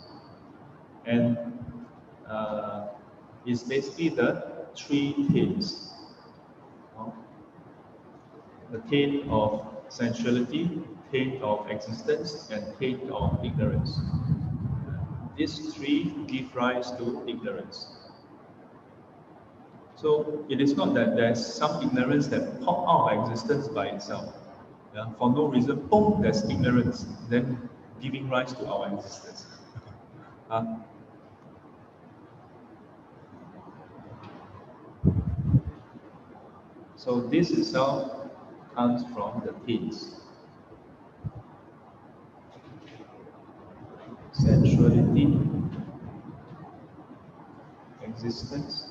And it's basically the three taints. The taint of sensuality, taint of existence, and taint of ignorance. These three give rise to ignorance. So it is not that there's some ignorance that pops out of existence by itself. For no reason, boom, there's ignorance, then giving rise to our existence. So this itself comes from the taints. Sensuality, existence,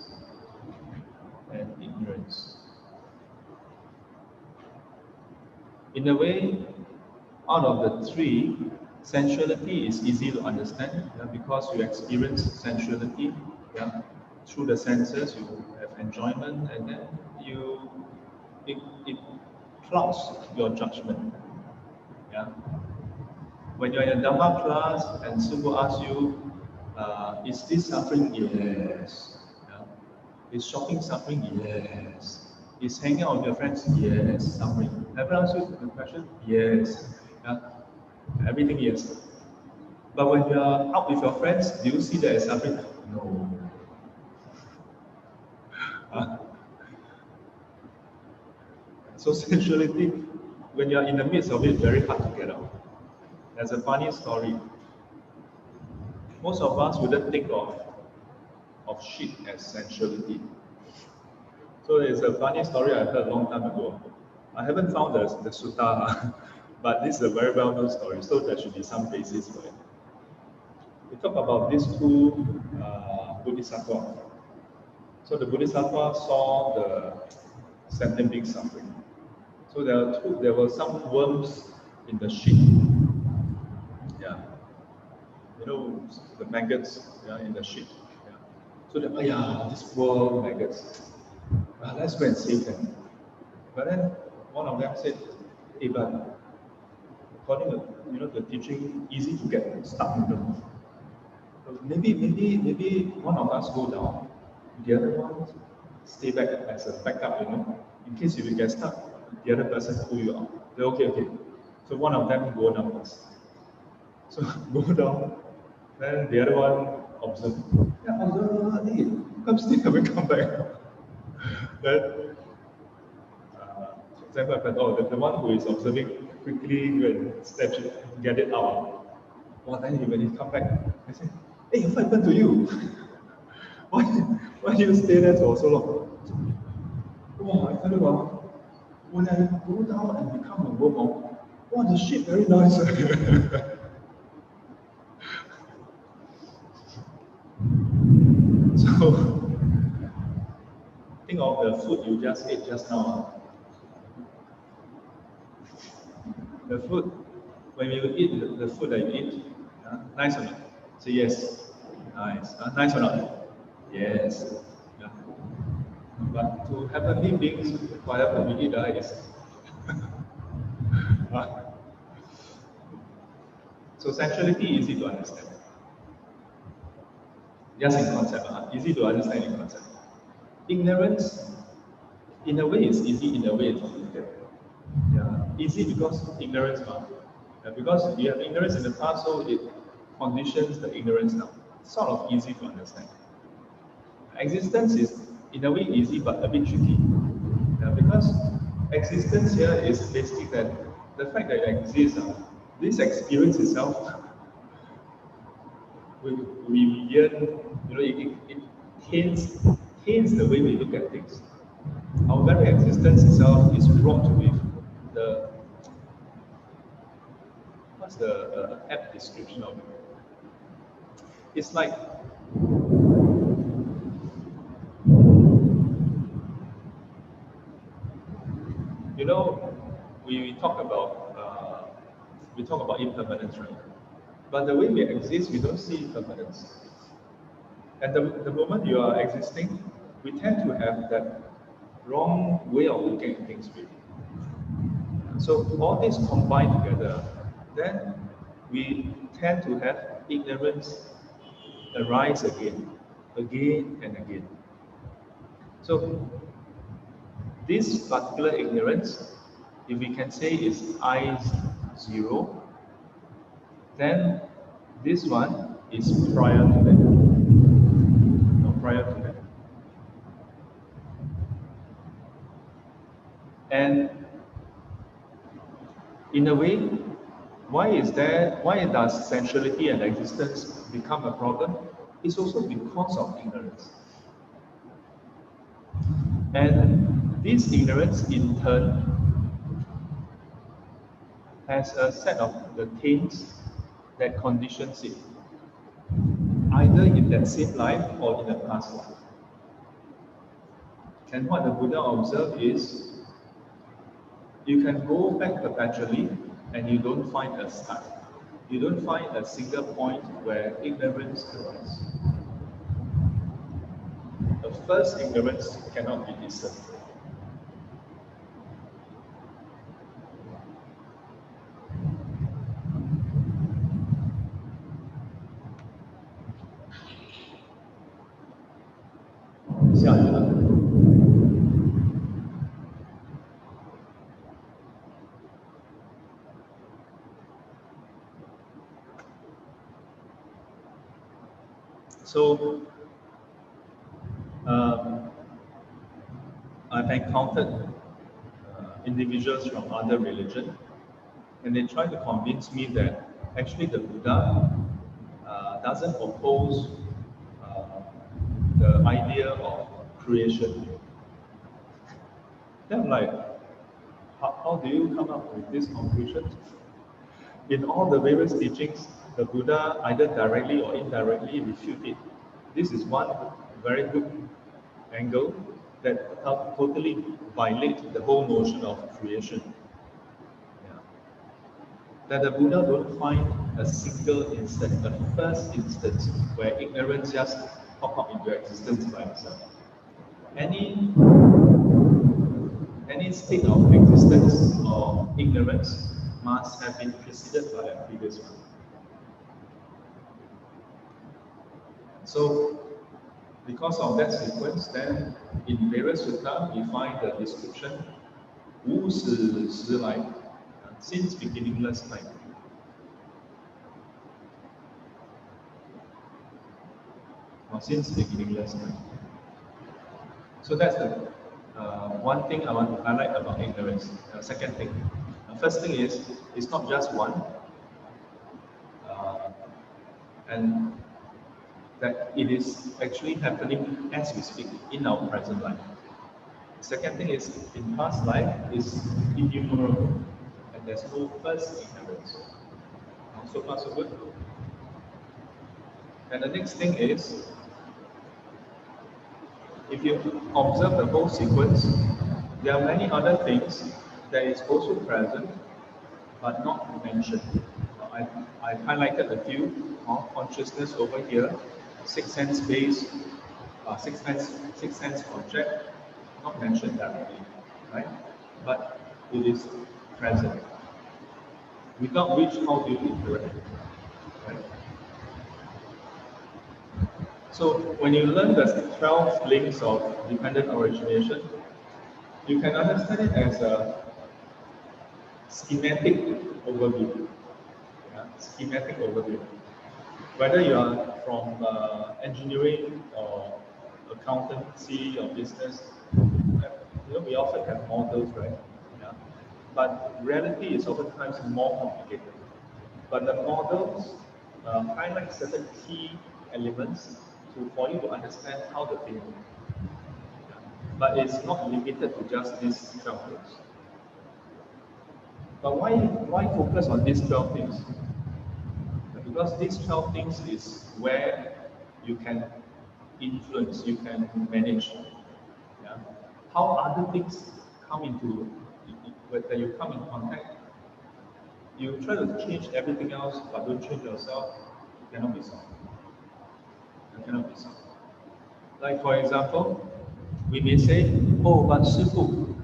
and ignorance. In a way, out of the three, sensuality is easy to understand because you experience sensuality through the senses, you have enjoyment, and then it clouds your judgment. When you're in a Dhamma class and Subu asks you, Is this suffering? Yes. Yeah. Is shopping suffering? Yes. Is hanging out with your friends? Yes. Suffering. Have I answered the question? Yes. Yeah. Everything yes. But when you are out with your friends, do you see that as suffering? No. So sensuality, when you are in the midst of it, very hard to get out. There's a funny story. Most of us wouldn't think of shit as sensuality. So it's a funny story I heard a long time ago. I haven't found the Sutra, but this is a very well-known story, so there should be some basis for it. We talk about these two bodhisattvas. So the bodhisattva saw the sentient being suffering. So there were some worms in the shit. Yeah. You know, the maggots, yeah, in the shit. Yeah. So oh yeah, these poor maggots. Let's go and save them. But then one of them said, hey, but according to the teaching, easy to get stuck in them. So maybe one of us go down, the other one stay back as a backup, in case if you get stuck, the other person pull you out. Say, okay. So one of them go down first. So go down, then the other one observe. Yeah, observe, hey, come still haven't come back. Then example happened, the one who is observing quickly go and snatch it, get it out. Well, then when he come back, I say, hey, what happened to you? why do you stay there for so long? Wow, I tell you what, when I go down and become a worm, wow, the shit very nice. So, think of the food you just ate just now. The food, when you eat the food that you eat, nice or not? Say yes. Nice. Nice or not? Yes. Yeah. But to heavenly beings, whatever we eat is. So sensuality easy to understand. Just in concept, easy to understand in concept. Ignorance, in a way, is easy, in a way, it's difficult. Yeah, easy because ignorance, because you have ignorance in the past, so it conditions the ignorance now. It's sort of easy to understand. Existence is, in a way, easy but a bit tricky. Yeah, because existence here is basically that the fact that it exists, this experience itself, we yearn, it taints the way we look at things. Our very existence itself is wrought with the, what's the apt description of it? It's like, we talk about impermanence, right? But the way we exist, we don't see impermanence. And the moment you are existing, we tend to have that wrong way of looking at things, really. So all this combined together, then we tend to have ignorance arise again and again. So this particular ignorance, if we can say is I0, then this one is prior to that. No, prior to that. And in a way, why does sensuality and existence become a problem? It's also because of ignorance. And this ignorance, in turn, has a set of the taints that conditions it, either in that same life or in the past life. And what the Buddha observed is, you can go back perpetually and you don't find a start. You don't find a single point where ignorance arises. The first ignorance cannot be discerned. 下雨了。So, I've encountered individuals from other religions, and they try to convince me that actually the Buddha doesn't oppose the idea of creation. Then I'm like, how do you come up with this conclusion? In all the various teachings, the Buddha either directly or indirectly refute it. This is one very good angle that totally violates the whole notion of creation. Yeah. That the Buddha don't find a single instance, a first instance, where ignorance just pop up into existence by itself. Any state of existence or ignorance must have been preceded by a previous one. So, because of that sequence, then in various sutta we find the description 无始时来, since beginningless time. Or since beginningless time. So that's the one thing I want to highlight about ignorance. Second thing. First thing is, it's not just one. And that it is actually happening as we speak in our present life. Second thing is, in past life is innumerable, and there's no first ignorance. So far so good. And the next thing is, if you observe the whole sequence, there are many other things that is also present, but not mentioned. I've highlighted a few. Consciousness over here, six sense base, six sense object, not mentioned directly, right? But it is present. Without which, how do you interact, right? So when you learn the 12 links of dependent origination, you can understand it as a schematic overview. Yeah? Schematic overview. Whether you are from engineering or accountancy or business, we often have models, right? Yeah? But reality is oftentimes more complicated. But the models highlight certain key elements for you to understand how the thing works. Yeah? But it's not limited to just these 12 things. But why focus on these 12 things? Because these 12 things is where you can influence, you can manage. Yeah? How other things come into, when you come in contact, you try to change everything else, but don't change yourself, it cannot be solved. It cannot be solved. Like for example, we may say, oh, but Shifu,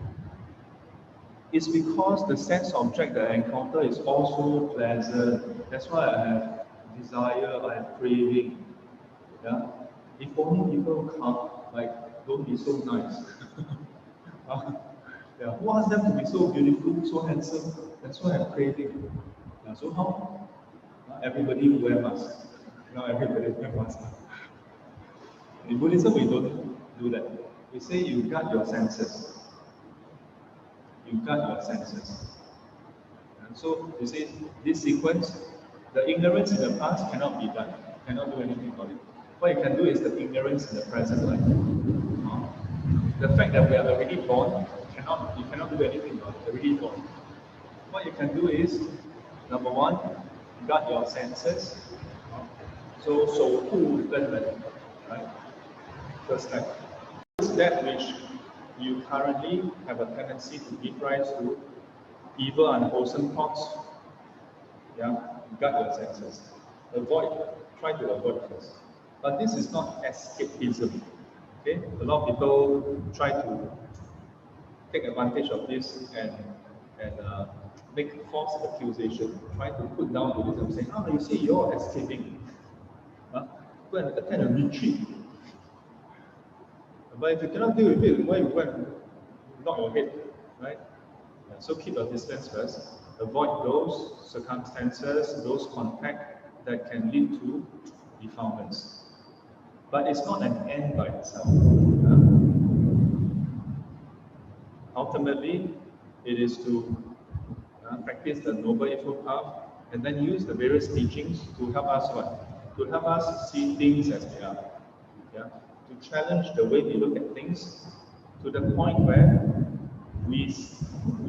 it's because the sense object that I encounter is also pleasant. That's why I have desire, I have craving. Yeah? If only people come, like, don't be so nice. Yeah. Who wants them to be so beautiful, so handsome? That's why I'm craving. Yeah. So how? Everybody wear masks. Now everybody wear masks. In Buddhism, we don't do that. We say you guard your senses. You guard your senses. And so you see this sequence, the ignorance in the past cannot be done. You cannot do anything about it. What you can do is the ignorance in the present life. The fact that we are already born, you cannot do anything about it. Already born. What you can do is, number one, guard your senses. So 守护根人, right? First step. Is that which you currently have a tendency to give rise to evil, unwholesome thoughts. Yeah, guard your senses. Try to avoid first. But this is not escapism. Okay, a lot of people try to take advantage of this and make false accusation, try to put down Buddhism, saying, "Oh, you see, you're escaping. Go and attend a retreat. But if you cannot deal with it, why you go and knock your head, right? So keep a distance first. Avoid those circumstances, those contacts that can lead to defilements. But it's not an end by itself. Ultimately, it is to practice the Noble Eightfold Path and then use the various teachings to help us what? To help us see things as they are. Yeah? To challenge the way we look at things to the point where we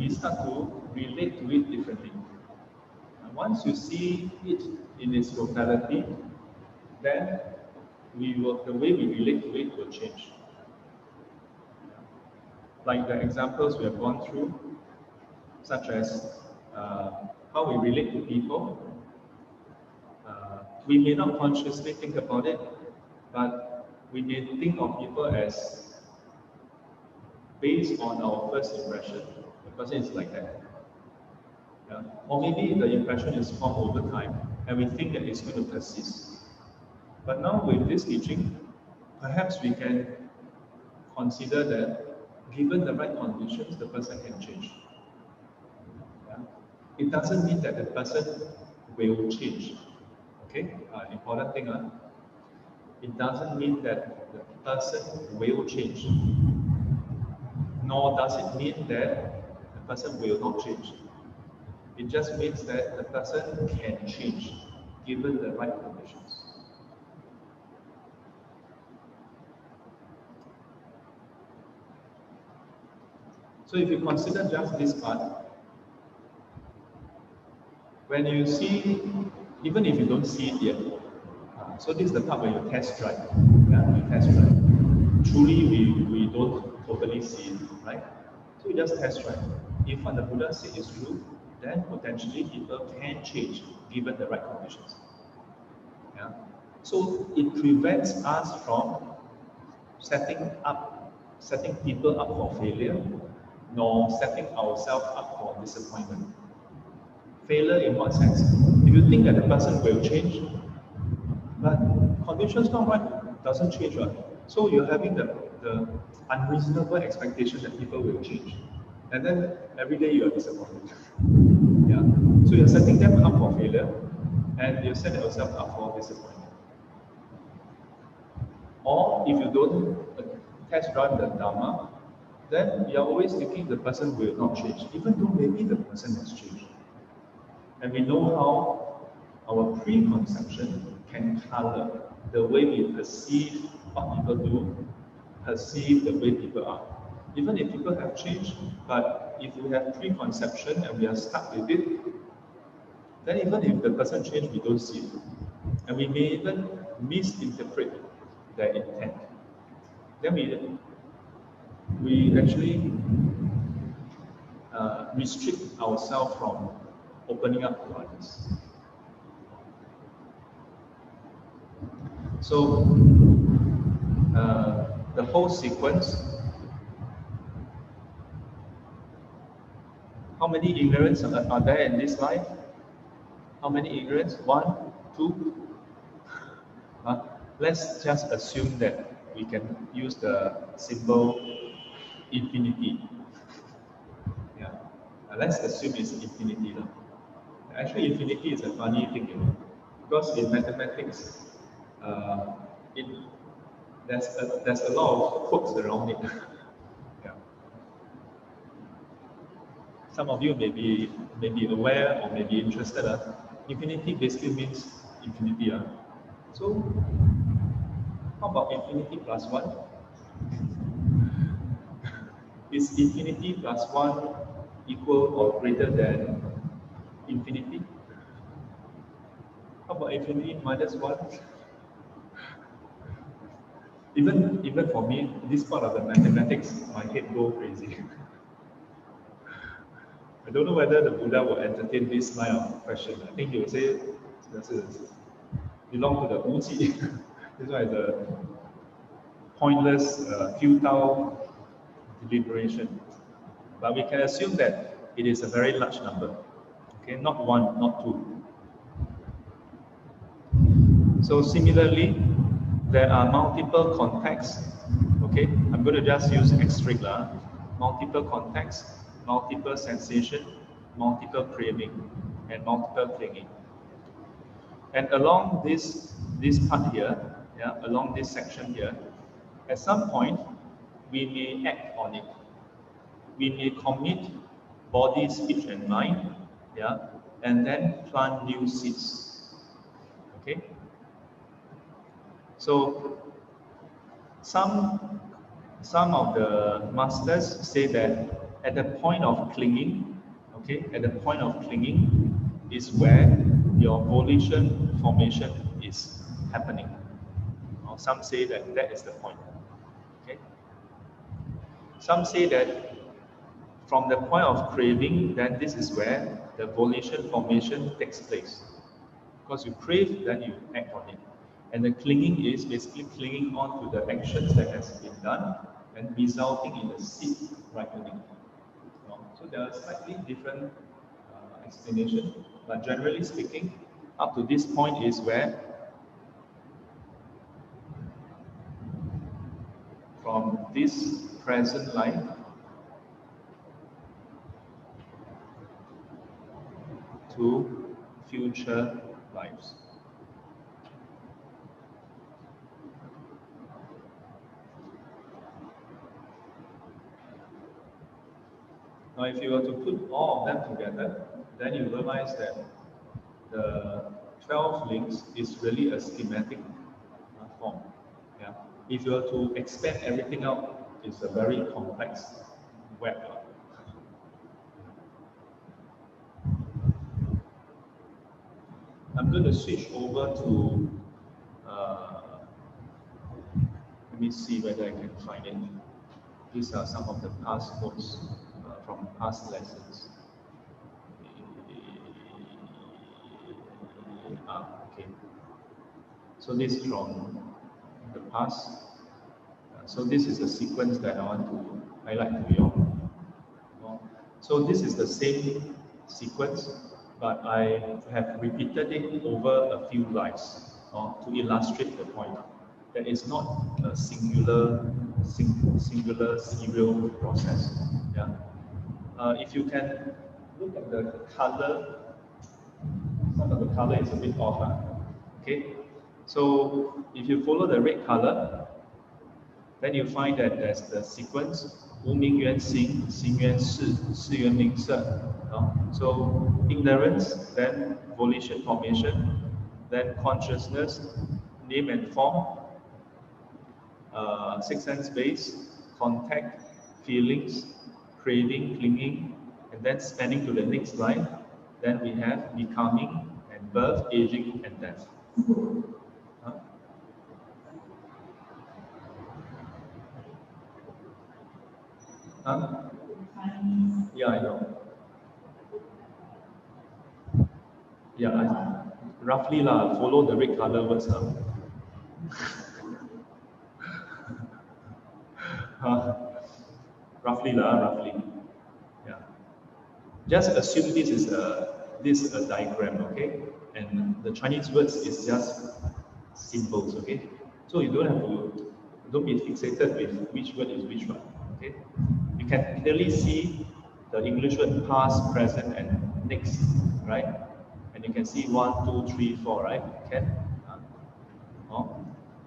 start to relate to it differently. And once you see it in its totality, then the way we relate to it will change. Like the examples we have gone through, such as how we relate to people. We may not consciously think about it, but we may think of people as based on our first impression. The person is like that. Yeah? Or maybe the impression is formed over time, and we think that it's going to persist. But now with this teaching, perhaps we can consider that given the right conditions, the person can change. Yeah? It doesn't mean that the person will change. Okay? Important thing. It doesn't mean that the person will change. Nor does it mean that the person will not change. It just means that the person can change given the right conditions. So if you consider just this part, when you see, even if you don't see it yet, so this is the part where you test drive. Yeah, you test drive. Truly, we don't totally see it, right? So you just test drive. If what the Buddha said is true, then potentially people can change given the right conditions. Yeah? So it prevents us from setting people up for failure, nor setting ourselves up for disappointment. Failure in what sense? If you think that the person will change, but conditions not right, doesn't change, right? So you're having the unreasonable expectation that people will change. And then every day you are disappointed. Yeah. So you're setting them up for failure, and you set yourself up for disappointment. Or if you don't test drive the Dharma, then you're always thinking the person will not change, even though maybe the person has changed. And we know how our preconception can color the way we perceive what people do, perceive the way people are. Even if people have changed, but if we have preconception and we are stuck with it, then even if the person changed, we don't see it. And we may even misinterpret their intent. Then we actually restrict ourselves from opening up to others. So the whole sequence, how many ignorance are there in this life? How many ignorance? 1, 2? Let's just assume that we can use the symbol infinity. Yeah. Let's assume it's infinity. Actually, infinity is a funny thing, because in mathematics, there's a lot of quirks around it. Yeah. Some of you may be aware or may be interested. Infinity basically means infinity. So, how about infinity plus 1? Is infinity plus 1 equal or greater than infinity? How about infinity minus 1? Even for me, this part of the mathematics, my head go crazy. I don't know whether the Buddha will entertain this line of question. I think he will say, this belong to the Wuji. This one is a pointless, futile deliberation. But we can assume that it is a very large number. Okay, not 1, not 2. So similarly, there are multiple contexts Okay, I'm going to just use X-ray lah. Multiple contacts, multiple sensation, multiple craving, and multiple clinging. And along this part here, yeah, along this section here, at some point we may act on it. We may commit body, speech, and mind, yeah, and then plant new seeds. Okay. So some of the masters say that at the point of clinging, okay, at the point of clinging is where your volition formation is happening. Or some say that that is the point. Okay. Some say that from the point of craving, then this is where the volition formation takes place. Because you crave, then you act on it. And the clinging is basically clinging on to the actions that has been done and resulting in the seed ripening. So there are slightly different explanations, but generally speaking, up to this point is where from this present life to future lives. Now, if you were to put all of them together, then you realize that the 12 links is really a schematic form. Yeah. If you were to expand everything out, it's a very complex web. I'm going to switch over to, let me see whether I can find it. These are some of the past notes from past lessons. Okay. So this is from the past. So this is the sequence that I want to highlight to you all. So this is the same sequence, but I have repeated it over a few lives to illustrate the point. That is not a singular serial process. Yeah. If you can look at the color, some of the color is a bit off. Okay. So if you follow the red color, then you find that there's the sequence 无明缘行, 行缘识, 识缘名色. So ignorance, then volition formation, then consciousness, name and form, six sense base, contact, feelings, craving, clinging, and then spanning to the next line. Then we have becoming and birth, aging, and death. Yeah, I know. Yeah, roughly follow the red color words. Roughly. Yeah. Just assume this is a diagram, okay? And the Chinese words is just symbols, okay? So you don't be fixated with which word is which one, okay? You can clearly see the English word past, present, and next, right? And you can see 1, 2, 3, 4, right? Can?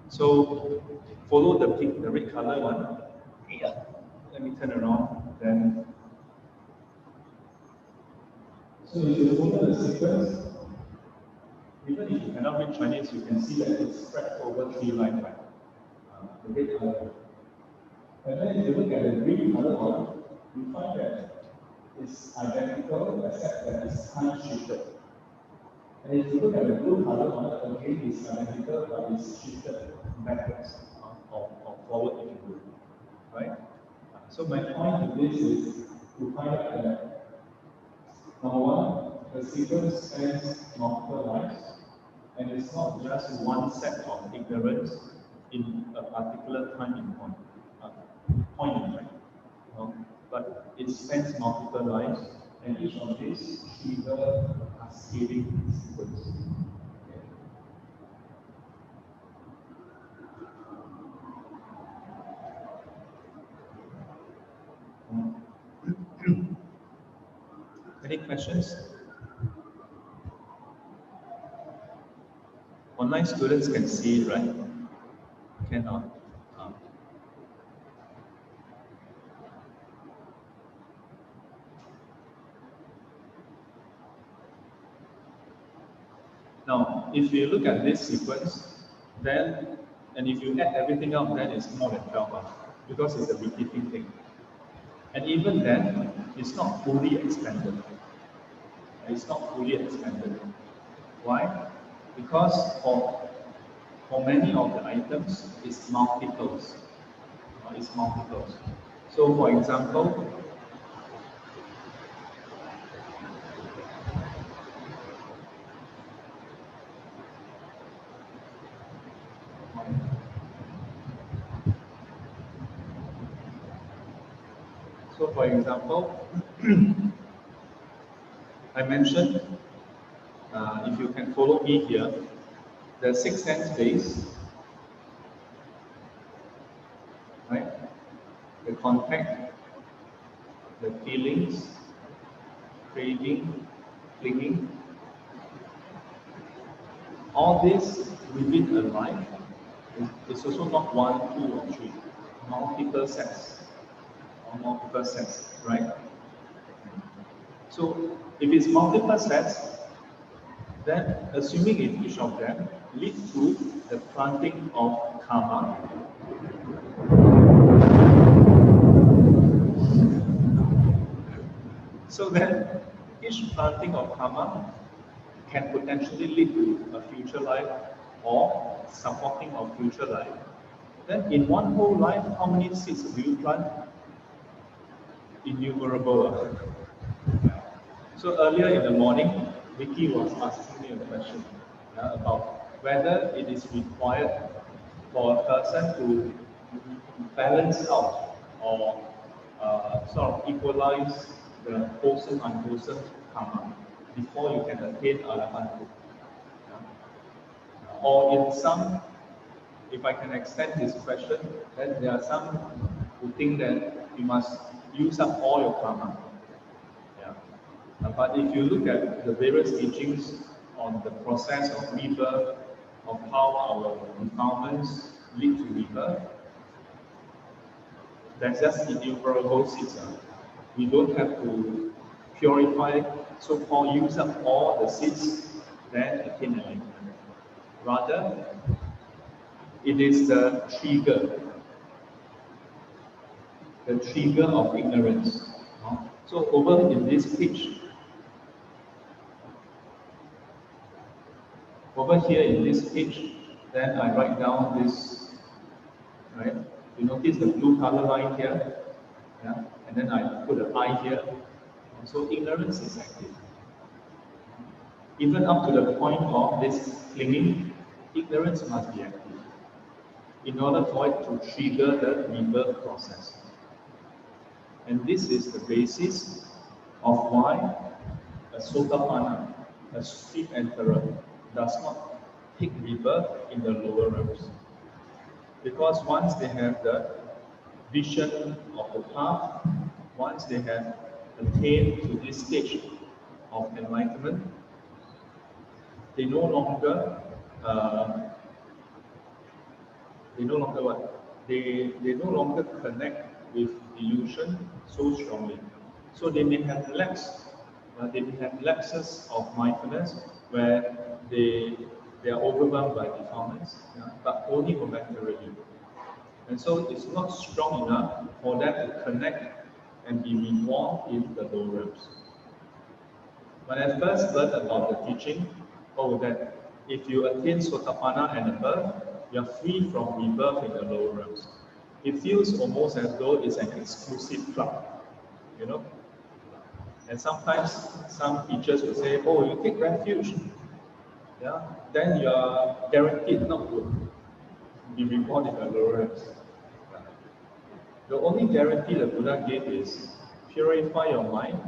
So follow the red color one. Yeah. Let me turn around. Then. So if you follow the sequence, even if you cannot read Chinese, you can see that it's spread over 3 lines, right? The red color. And then if you look at the green color one, you find that it's identical except that it's time shifted. And if you look at the blue color one, again it's identical but it's shifted backwards or forward if you will. Right? So my point to this is to find out that number one, the sequence spans multiple lives, and it's not just one set of ignorance in a particular time in point in time. But it spans multiple lives, and each of these trigger a cascading sequence. questions? Online students can see it, right? Cannot. Now, if you look at this sequence, then, and if you add everything up, then it's more than 12 hours, because it's a repeating thing. And even then, it's not fully expanded. It's not fully expanded. Why? Because for many of the items, it's multiples. It's multiples. So, for example, I mentioned, if you can follow me here, the 6 sense base, right? The contact, the feelings, craving, clinging, all this within a life is also not 1, 2, or 3, multiple sets, or multiple sets, right? So if it's multiple sets, then assuming if each of them lead to the planting of karma, so then each planting of karma can potentially lead to a future life or supporting of future life. Then in one whole life, how many seeds do you plant? Innumerable. So earlier in the morning, Vicky was asking me a question about whether it is required for a person to balance out or sort of equalize the wholesome unwholesome karma before you can attain arahanthood. Or in some, if I can extend this question, then there are some who think that you must use up all your karma. But if you look at the various teachings on the process of rebirth, of how our defilements lead to rebirth, there's just innumerable seeds. We don't have to purify, so-called use up all the seeds, then attain enlightenment. Rather, it is the trigger of ignorance. So over in this page, over here in this page, then I write down this, right? You notice the blue color line here, yeah? And then I put an I here. So ignorance is active. Even up to the point of this clinging, ignorance must be active in order for it to trigger the rebirth process. And this is the basis of why a Sotapanna, a street enterer, does not take rebirth in the lower realms. Because once they have the vision of the path, once they have attained to this stage of enlightenment, they no longer They no longer connect with illusion so strongly. So they may have lapses of mindfulness where they are overwhelmed by defilements, but only momentarily. And so it's not strong enough for them to connect and be reborn in the lower realms. When I first learned about the teaching, that if you attain Sotapanna and above, you are free from rebirth in the lower realms. It feels almost as though it's an exclusive club, And sometimes some teachers will say, you take refuge, then you are guaranteed not to be reborn in the lower realms. The only guarantee the Buddha gave is purify your mind.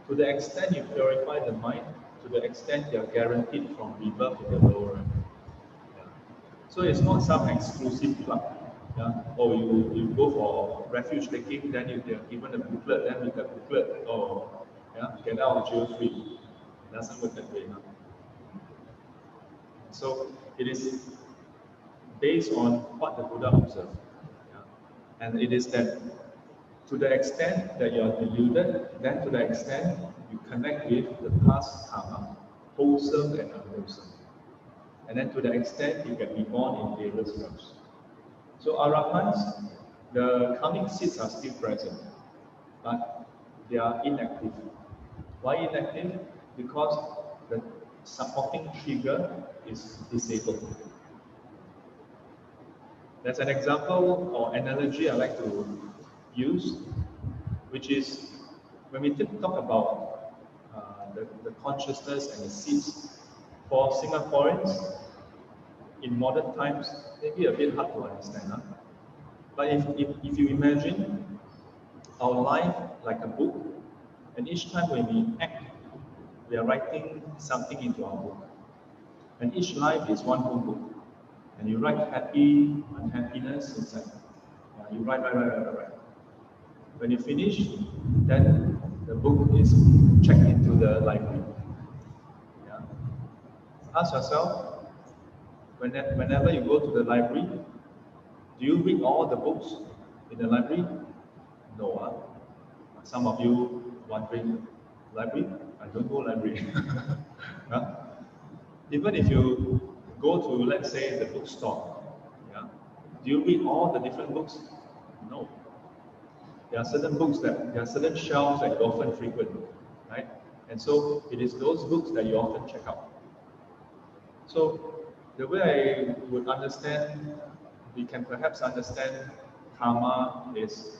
To the extent you purify the mind, to the extent you are guaranteed from rebirth in the lower realms. So it's not some exclusive club. You go for refuge taking, then you are given a booklet, then with the booklet, Yeah, get out of jail free. It doesn't work that way. No? So it is based on what the Buddha observed. Yeah? And it is that to the extent that you are deluded, then to the extent you connect with the past karma, wholesome and unwholesome. And then to the extent you can be born in various realms. So arahants, the karmic seeds are still present, but they are inactive. Why inactive? Because the supporting trigger is disabled. There's an example or analogy I like to use, which is when we talk about the consciousness and the seeds, for Singaporeans, in modern times, maybe a bit hard to understand. Huh? But if you imagine our life like a book, and each time when we act, we are writing something into our book. And each life is one whole book. And you write happy, unhappiness inside. You write. When you finish, then the book is checked into the library. Yeah? Ask yourself, whenever you go to the library, do you read all the books in the library? No. Huh? Some of you wondering, library? I don't go library. Huh? Even if you go to, let's say, the bookstore, yeah, do you read all the different books? No. There are certain books there are certain shelves that you often frequent, right? And so it is those books that you often check out. So the way I would understand, we can perhaps understand karma is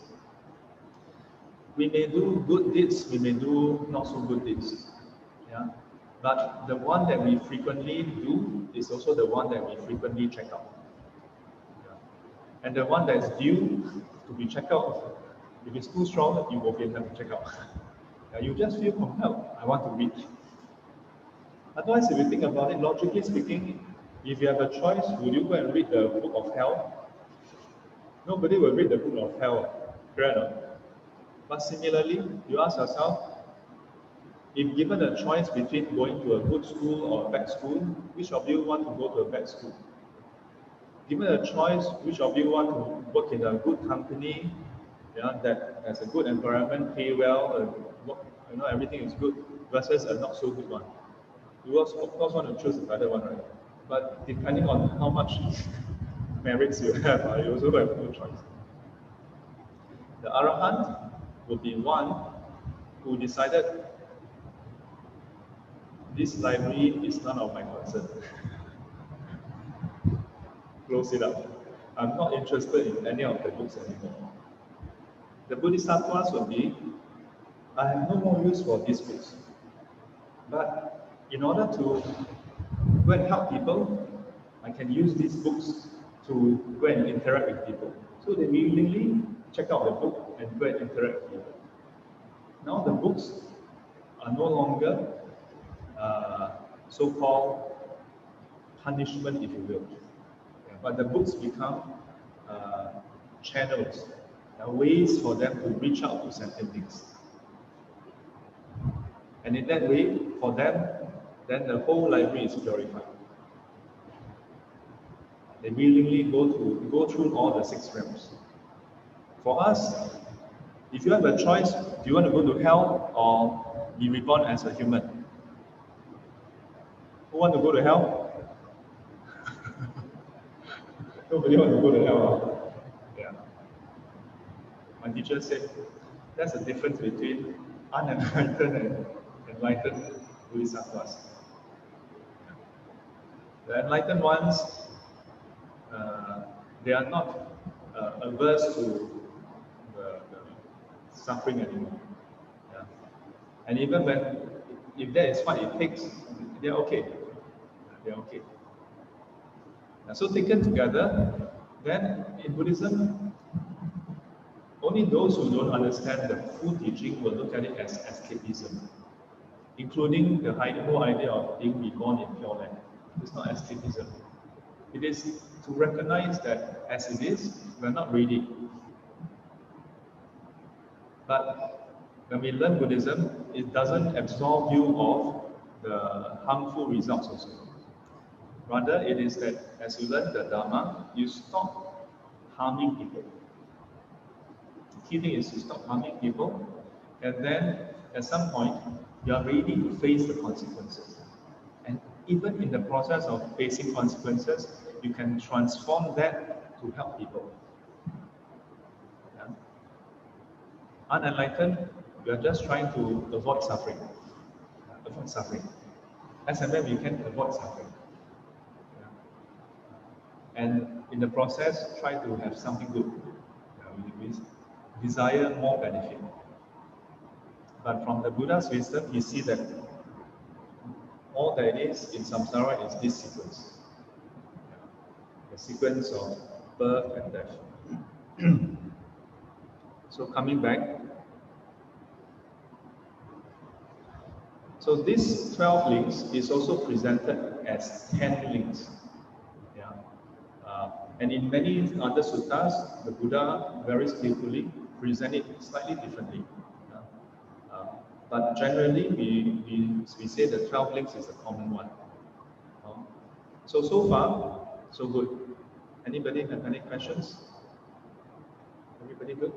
we may do good deeds, we may do not so good deeds. Yeah? But the one that we frequently do is also the one that we frequently check out. Yeah? And the one that is due to be checked out, if it's too strong, you won't be able to check out. Yeah, you just feel compelled, I want to read. Otherwise, if you think about it, logically speaking, if you have a choice, would you go and read the book of hell? Nobody will read the book of hell, correct? But similarly, you ask yourself, if given a choice between going to a good school or a bad school, which of you want to go to a bad school? Given a choice, which of you want to work in a good company, yeah, that has a good environment, pay well, everything is good, versus a not so good one? You also, of course, want to choose the better one, right? But depending on how much merits you have, you also have no choice. The arahant would be one who decided this library is none of my concern. Close it up. I'm not interested in any of the books anymore. The bodhisattvas will be, I have no more use for these books. But in order to go and help people, I can use these books to go and interact with people. So they willingly check out the book and go and interact with people. Now the books are no longer so-called punishment, if you will. Yeah, but the books become channels, ways for them to reach out to certain things. And in that way, for them, then the whole library is purified. They willingly go through all the 6 realms. For us, if you have a choice, do you want to go to hell or be reborn as a human? Who want to go to hell? Nobody wants to go to hell. Yeah. My teacher said that's the difference between unenlightened and enlightened bodhisattvas. The enlightened ones, they are not averse to the suffering anymore. Yeah. And even if that is what it takes, they're okay. They're okay. And so taken together, then in Buddhism, only those who don't understand the full teaching will look at it as escapism, including the whole idea of being reborn in Pure Land. It's not escapism. It is to recognize that as it is, we're not ready. But when we learn Buddhism, it doesn't absolve you of the harmful results also. Rather, it is that as you learn the Dharma, you stop harming people. The key thing is you stop harming people, and then at some point, you are ready to face the consequences. And even in the process of facing consequences, you can transform that to help people. Yeah. Unenlightened, you are just trying to avoid suffering. Avoid suffering. As and when you can avoid suffering. Yeah. And in the process, try to have something good. We desire more benefit. But from the Buddha's wisdom, you see that all there is in samsara is this sequence. The sequence of birth and death. So coming back, so this 12 links is also presented as 10 links. Yeah. And in many other suttas, the Buddha very skillfully presented it slightly differently. But generally, we say the 12 links is a common one. So far, so good. Anybody have any questions? Everybody good?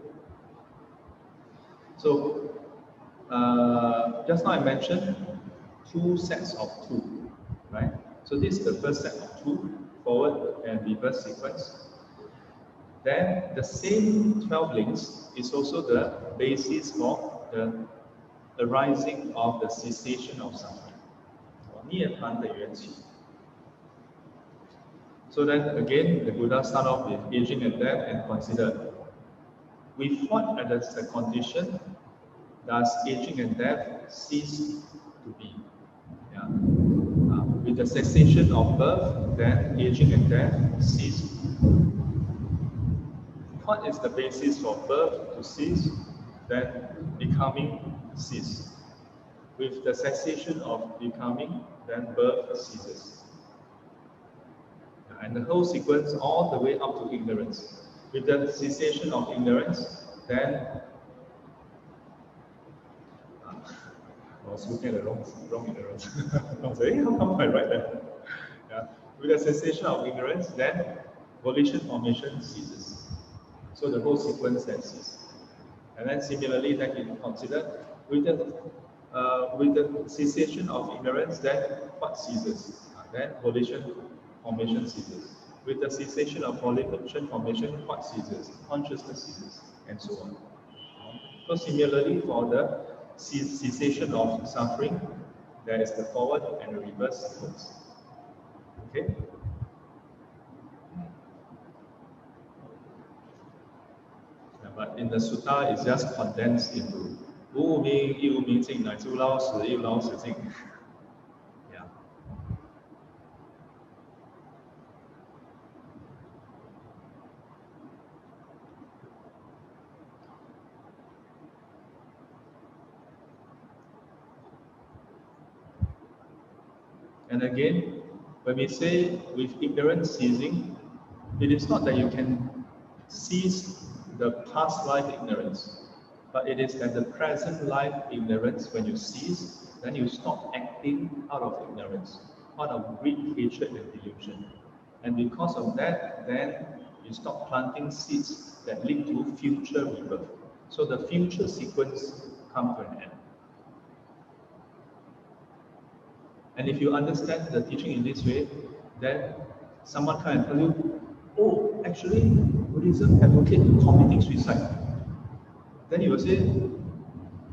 So, just now I mentioned 2 sets of 2, right? So this is the first set of 2, forward and reverse sequence. Then the same 12 links is also the basis for the arising of the cessation of suffering. So then again, the Buddha start off with aging and death and consider with what at the condition does aging and death cease to be? Yeah. With the cessation of birth, then aging and death cease. What is the basis for birth to cease? Then becoming cease. With the cessation of becoming, then birth ceases. And the whole sequence all the way up to ignorance. With the cessation of ignorance, then I was looking at the wrong ignorance. I was like, how come I write that? Yeah. With the cessation of ignorance, then volition formation ceases. So the whole sequence then ceases. And then similarly, then you consider with the cessation of ignorance, then what ceases? Then volition formation ceases. With the cessation of volition formation, what ceases? Consciousness ceases, and so on. So similarly, for the cessation of suffering, there is the forward and the reverse sequence. Okay? Yeah, but in the sutta, it's just condensed into 无明亦无明尽，乃至老死亦无老死尽。Yeah. And again, when we say with ignorance ceasing, it is not that you can cease the past life ignorance, but it is that the present life ignorance, when you cease, then you stop acting out of ignorance, out of greed, hatred, and delusion. And because of that, then you stop planting seeds that lead to future rebirth. So the future sequence comes to an end. And if you understand the teaching in this way, then someone can tell you, oh, actually, Buddhism advocates committing suicide. Then you will say,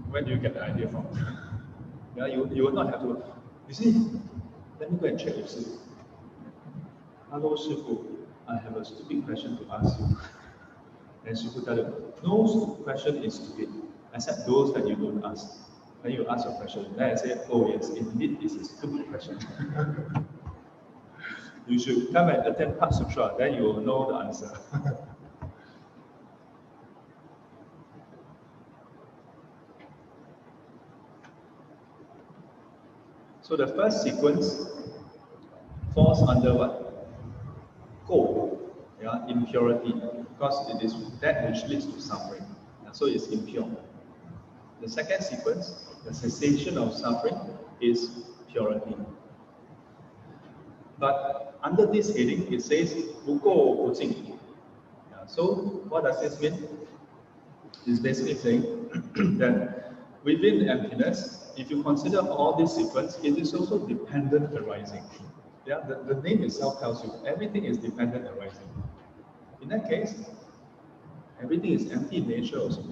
where do you get the idea from? Yeah, you will not have to, you see, let me go and check with Shifu. Hello, Shifu, I have a stupid question to ask you. And Shifu tell you, no question is stupid, except those that you don't ask. Then you ask your question. Then I say, oh yes, indeed, this is a stupid question. You should come and attend Part Sutra, then you will know the answer. So the first sequence falls under what? Go, yeah, impurity, because it is that which leads to suffering. So it's impure. The second sequence the cessation of suffering is purity. But under this heading, it says 不垢不净. So what does this mean? It's basically saying that within emptiness, if you consider all this sequence, it is also dependent arising. Yeah, the name itself tells you everything is dependent arising. In that case, everything is empty in nature also.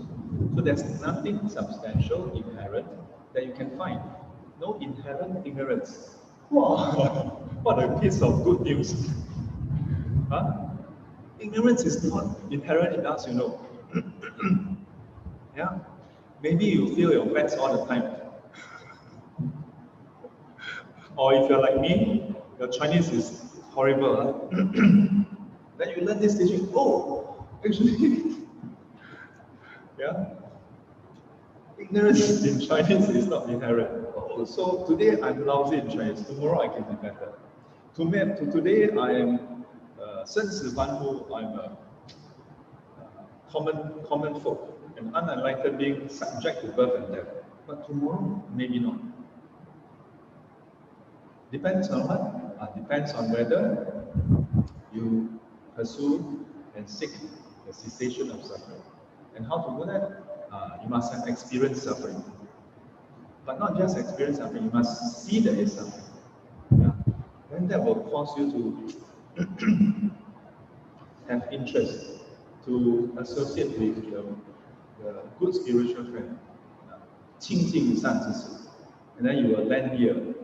So there's nothing substantial, inherent, that you can find. No inherent ignorance. Wow, what a piece of good news. Huh? Ignorance is not inherent in us, you know. Yeah? Maybe you feel your facts all the time. Or if you're like me, your Chinese is horrible. Huh? Then you learn this teaching. Oh, actually, yeah. Ignorance in Chinese is not inherent. Oh, so today I'm lousy in Chinese. Tomorrow I can be better. Today I am 生死凡夫. I'm a common folk, an unenlightened being subject to birth and death. But tomorrow, maybe not. Depends on what? Depends on whether you pursue and seek the cessation of suffering. And how to do that? You must have experienced suffering. But not just experience suffering, you must see that it's suffering. Yeah? Then that will cause you to have interest, to associate with the good spiritual friend, 清净善知识, and then you will lend ear,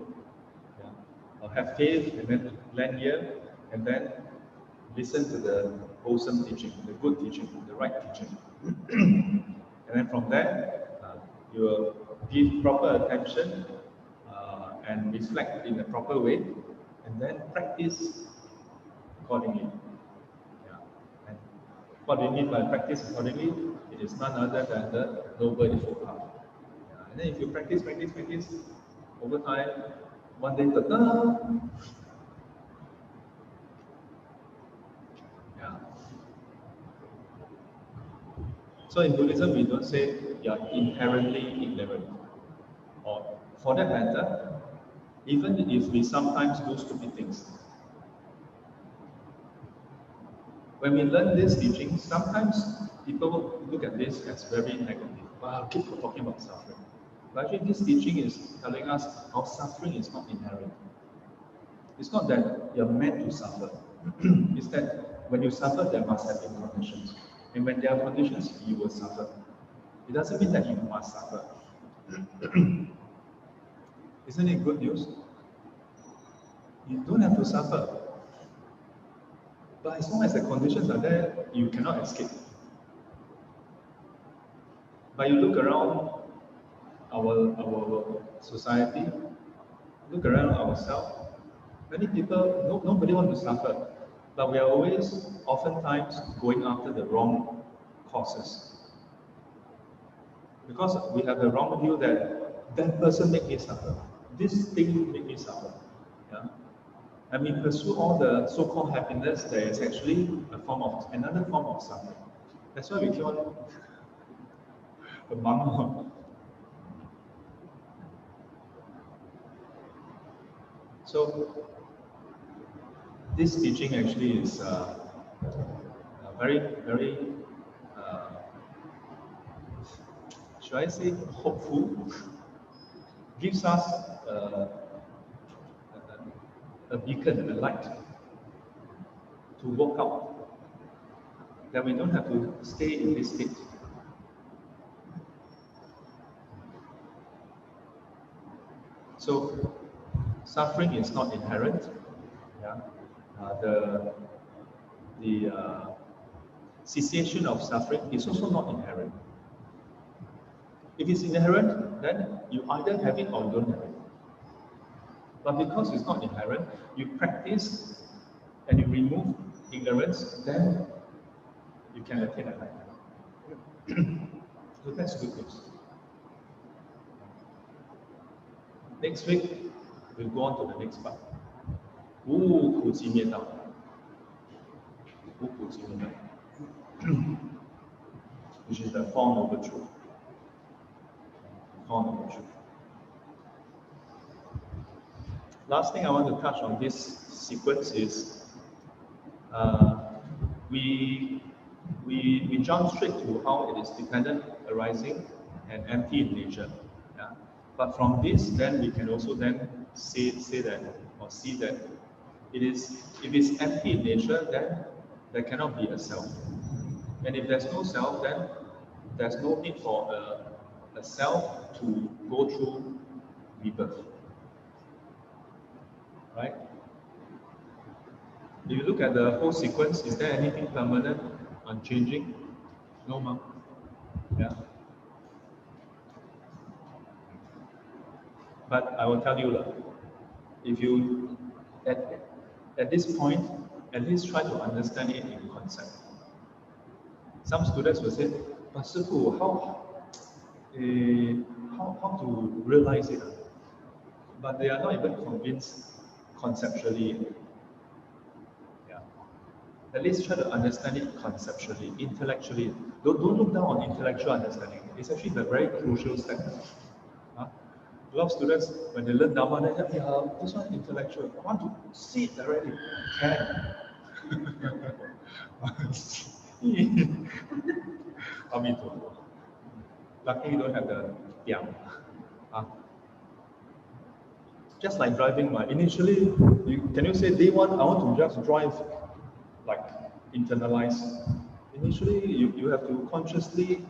or have faith and then lend ear, and then listen to the wholesome teaching, the good teaching, the right teaching. And then from there, you will give proper attention and reflect in a proper way, and then practice accordingly. And what do you mean by practice accordingly? It is none other than the Noble Eightfold Path. And then if you practice, over time, one day, ta-da! Yeah. So in Buddhism, we don't say you are inherently ignorant. Or for that matter, even if we sometimes do stupid things. When we learn this teaching, sometimes people look at this as very negative. Wow, keep talking about suffering. But actually, this teaching is telling us how suffering is not inherent. It's not that you're meant to suffer. It's that when you suffer, there must have been conditions. And when there are conditions, you will suffer. It doesn't mean that you must suffer. Isn't it good news? You don't have to suffer. But as long as the conditions are there, you cannot escape. But you look around our society, look around ourselves, many people, nobody wants to suffer. But we are always, oftentimes, going after the wrong causes. Because we have the wrong view that person made me suffer. This thing made me suffer. Yeah? And we pursue all the so-called happiness that is actually another form of suffering. That's why we keep on the monk. So this teaching actually is very, very, should I say, hopeful. Gives us a beacon, a light to walk out. That we don't have to stay in this state. So suffering is not inherent. Yeah? The cessation of suffering is also not inherent. If it's inherent, then you either have it or you don't have it. But because it's not inherent, you practice and you remove ignorance, then you can attain enlightenment. So that's good news. Next week, we'll go on to the next part. 无苦集灭道. 无苦集灭道. Which is the Four Noble Truths. Four Noble Truths. last thing I want to touch on this sequence is we jump straight to how it is dependent arising and empty in nature. Yeah? But from this, then we can also then say that or see that it is, if it's empty in nature, then there cannot be a self. And if there's no self, then there's no need for a self to go through rebirth. Right? If you look at the whole sequence, is there anything permanent, unchanging? No, ma'am. Yeah. But I will tell you, if you, at this point, at least try to understand it in concept. Some students will say, but Sifu, how to realize it? But they are not even convinced conceptually. Yeah. At least try to understand it conceptually, intellectually. Don't look down on intellectual understanding. It's actually the very crucial step. Huh? A lot of students, when they learn Dharma, they say, yeah, this one intellectual. I want to see it directly. Can. Me too. Luckily, you don't have the yang. Just like driving, initially, can you say day one, I want to just drive, like internalize. Initially, you have to consciously,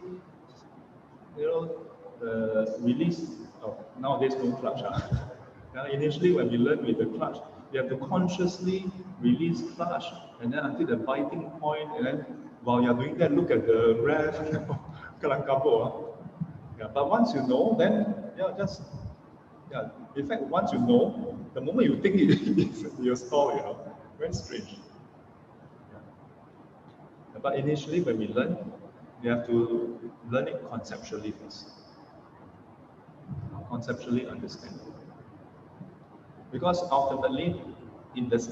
release. Oh, nowadays no clutch. Initially, when you learn with the clutch, you have to consciously release clutch, and then until the biting point, and then while you're doing that, look at the rev. Yeah, but once you know, then in fact, once you know, the moment you think it, you'll stall. Very strange. Yeah. But initially, when we learn, we have to learn it conceptually first. Conceptually understand. Because ultimately,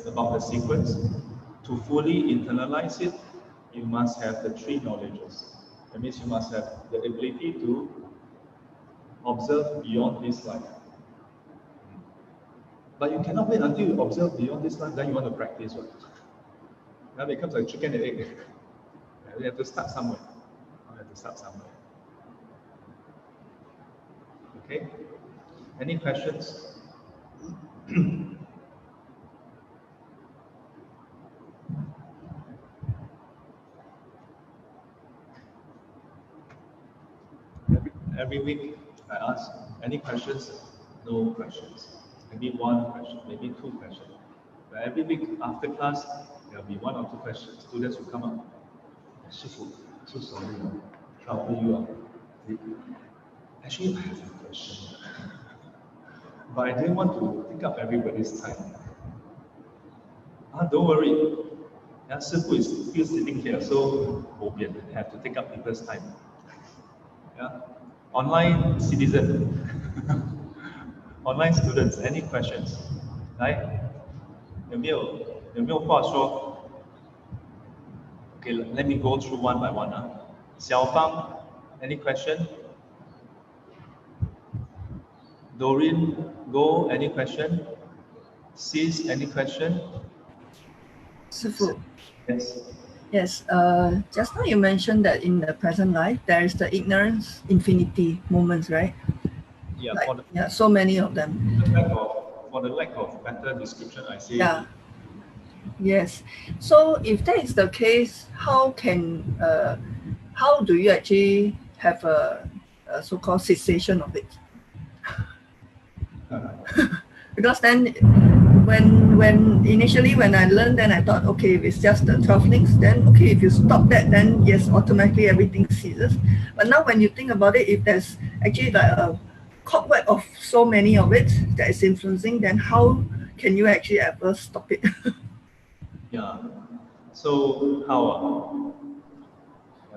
about the sequence, to fully internalize it, you must have the three knowledges. That means you must have the ability to observe beyond this life. But you cannot wait until you observe beyond this life, then you want to practice. Right? That becomes like chicken and egg. You have to start somewhere. Okay? Any questions? Every week I ask, any questions? No questions. Maybe one question, maybe two questions. But every week after class, there will be one or two questions. Students will come up. Shifu, so sorry, trouble you. Actually, I have a question. But I didn't want to take up everybody's time. Don't worry. Shifu is still sitting here, so I have to take up people's time. Yeah? Online citizen, online students, any questions? 来，有没有话说 ？Okay, let me go through one by one. 小芳 any question? Doreen, Go, any question? Sis, any question? Sifu. Yes. Yes, just now you mentioned that in the present life, there is the ignorance infinity moments, right? Yeah, like, so many of them. For the lack of better description, I say. Yeah. Yes. So if that is the case, how do you actually have a so-called cessation of it? Because then when initially when I learned, then I thought, okay, if it's just the 12 links, then okay, if you stop that, then yes, automatically everything ceases. But now when you think about it, if there's actually like a cobweb of so many of it that is influencing, then how can you actually ever stop it? Yeah. So how?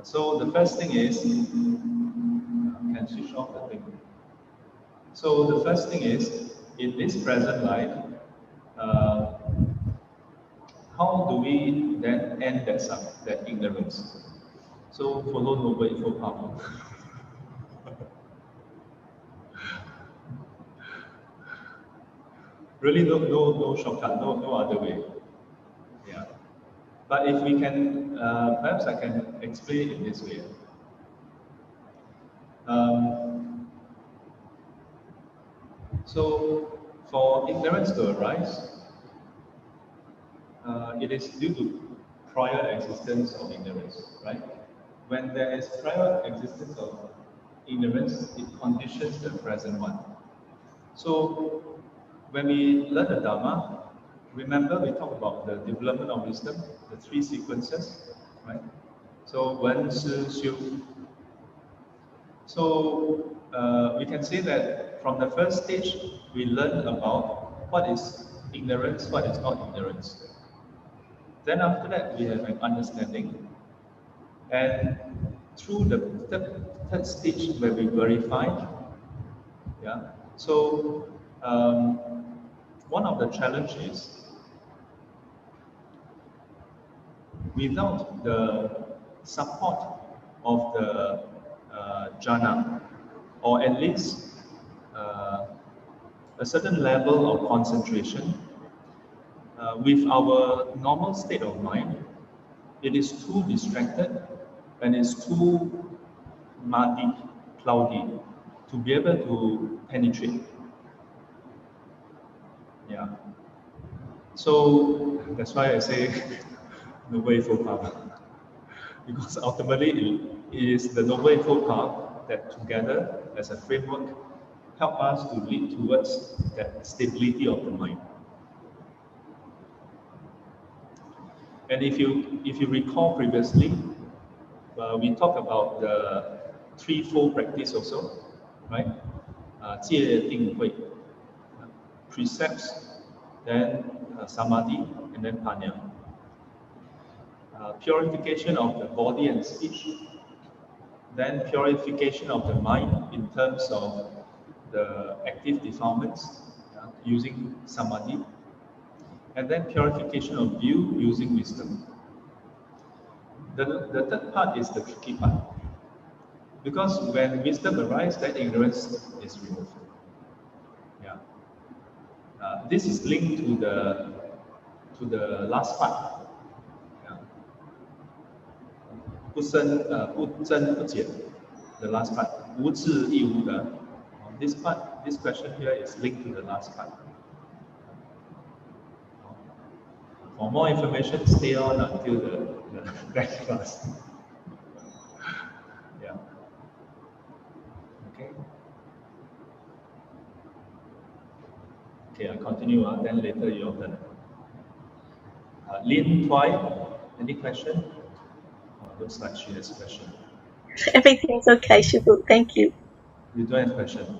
So the first thing is, can switch off the thing. So the first thing is, in this present life, how do we then end that ignorance? So follow noble info power. Really, no shortcut, no other way. Yeah. But if we can, perhaps I can explain it in this way. So, for ignorance to arise, it is due to prior existence of ignorance, right? When there is prior existence of ignorance, it conditions the present one. So, when we learn the Dharma, remember we talked about the development of wisdom, the three sequences, right? So, Wen, Shi, Xiu. So, we can say that from the first stage, we learn about what is ignorance, what is not ignorance. Then after that, we have an understanding. And through the third stage where we verify, yeah. So one of the challenges, without the support of the jhana, or at least a certain level of concentration, with our normal state of mind, it is too distracted and it's too muddy, cloudy to be able to penetrate. Yeah. So that's why I say Noble Eightfold Path. Because ultimately it is the Noble Eightfold Path that together as a framework help us to lead towards that stability of the mind. And if you recall previously, we talked about the threefold practice also, right? 戒定慧, precepts, then samadhi, and then panya. Purification of the body and speech, then purification of the mind in terms of the active defilements using samadhi, and then purification of view using wisdom. The third part is the tricky part. Because when wisdom arises, then ignorance is removed. Yeah. This is linked to the last part. Yeah. 不增不减, the last part. 无智亦无得. This part, this question here is linked to the last part. For more information, stay on until the next class. Yeah. Okay. Okay, I continue. Then later your turn. Lin Toy, any question? Looks like she has a question. Everything's okay, Shibu. Thank you. You don't have question?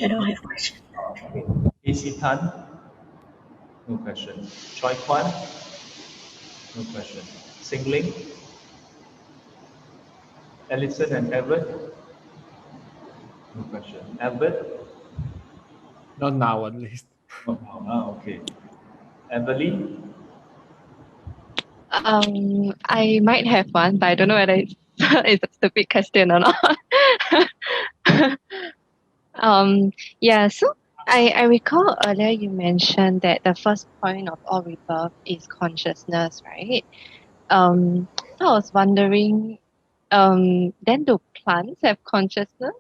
I don't have question. Okay. AC Tan? No question. Choi Kwan? No question. Singling? Ellison and Everett? No question. Albert? Not now, at least. Not now. Okay. Emily? I might have one, but I don't know whether it's, it's a stupid question or not. Yeah, so I recall earlier you mentioned that the first point of all rebirth is consciousness, right? So I was wondering, then do plants have consciousness?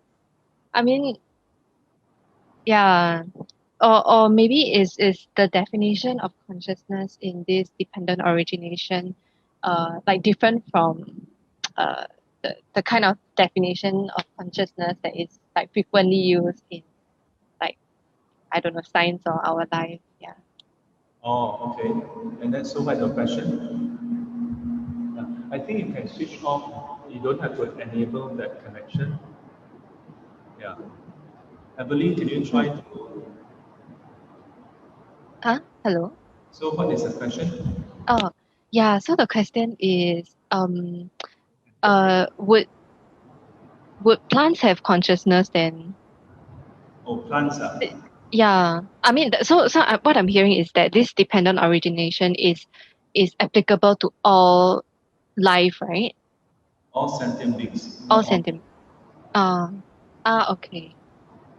I mean, yeah. Or maybe is the definition of consciousness in this dependent origination like different from the kind of definition of consciousness that is like frequently used in like I don't know science or our life. Yeah. Oh, okay. And that's so much your question. I think you can switch off. You don't have to enable that connection. Yeah. Emily, can you try to? Hello. So what is the question? Oh, yeah. So the question is, would plants have consciousness then? Oh, plants are. Yeah, I mean, what I'm hearing is that this dependent origination is applicable to all life, right? All sentient beings. All sentient. Okay.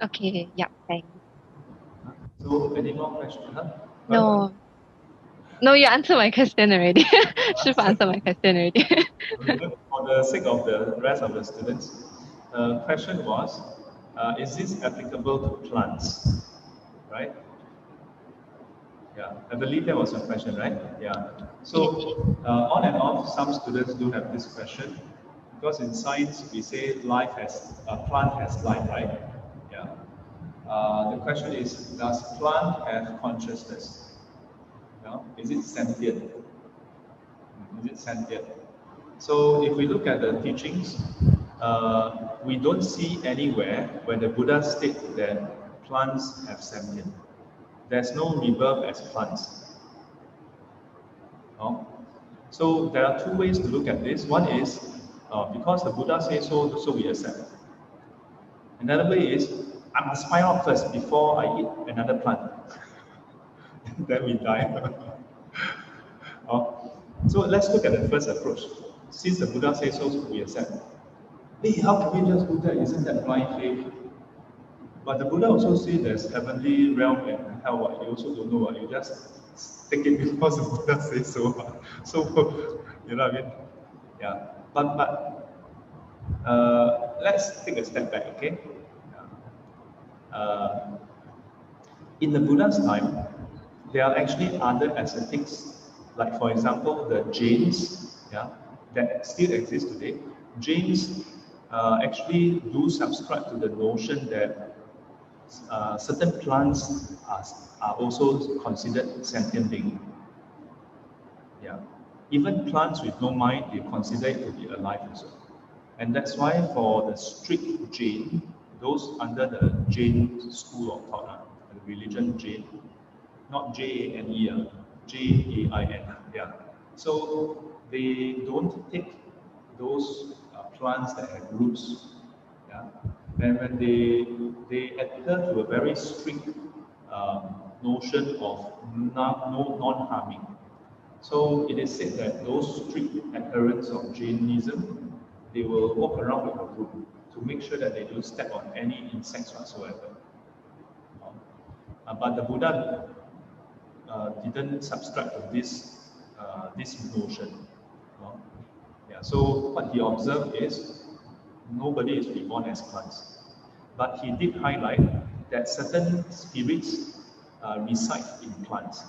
Okay. Yeah. Thanks. So, any more questions? Huh? No. No, you answered my question already. Shifa answered my question already. For the sake of the rest of the students, question was, is this applicable to plants? Right? Yeah, I believe that was a question, right? Yeah. So, on and off, some students do have this question, because in science we say life has, plant has life, right? Yeah. The question is, does plant have consciousness? No? Is it sentient? Is it sentient? So if we look at the teachings, we don't see anywhere where the Buddha states that plants have sentient. There's no rebirth as plants. No? So there are two ways to look at this. One is because the Buddha says so, so we accept. Another way is I must find out first before I eat another plant. Then we die. So let's look at the first approach. Since the Buddha says so, we accept. Hey, how can we just do that? Isn't that blind faith? But the Buddha also says there's heavenly realm and hell. You also don't know. You just take it because the Buddha says so. So, you know what I mean? Yeah. But let's take a step back, okay? In the Buddha's time, there are actually other ascetics, like for example, the Jains, yeah, that still exist today. Jains actually do subscribe to the notion that certain plants are also considered sentient beings. Yeah. Even plants with no mind, they consider it to be alive also. And that's why for the strict Jain, those under the Jain school of thought, the religion Jain, not Jane, Jain, yeah. So they don't take those plants that have roots, yeah. And when they adhere to a very strict notion of non-harming. So it is said that those strict adherents of Jainism, they will walk around with a rope to make sure that they don't step on any insects whatsoever. But the Buddha didn't subscribe to this notion. Yeah. So what he observed is nobody is reborn as plants, but he did highlight that certain spirits reside in plants.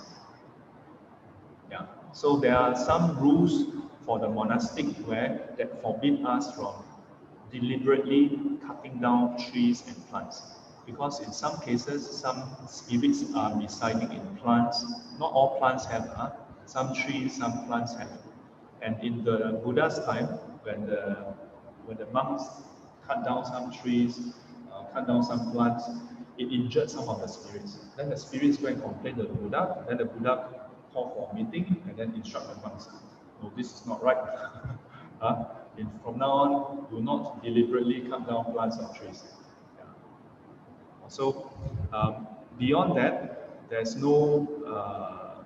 Yeah. So there are some rules for the monastic where that forbid us from deliberately cutting down trees and plants. Because in some cases, some spirits are residing in plants. Not all plants have, some trees, some plants have. And in the Buddha's time, when the monks cut down some trees, cut down some plants, it injured some of the spirits. Then the spirits go and complain to the Buddha. Then the Buddha call for a meeting and then instruct the monks. No, this is not right. From now on, do not deliberately cut down plants or trees. Yeah. So beyond that, there's no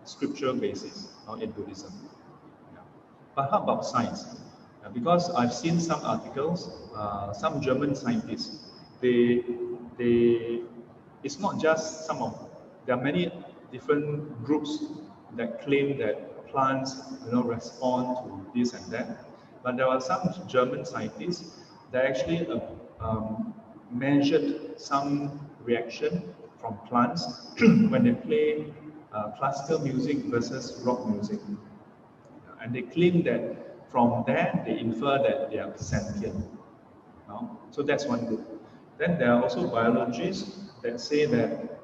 scriptural basis in Buddhism. Yeah. But how about science? Because I've seen some articles, some German scientists, it's not just there are many different groups that claim that plants, respond to this and that. But there are some German scientists that actually measured some reaction from plants when they play classical music versus rock music. And they claim that from there, they infer that they are sentient. So that's one group. Then there are also biologists that say that,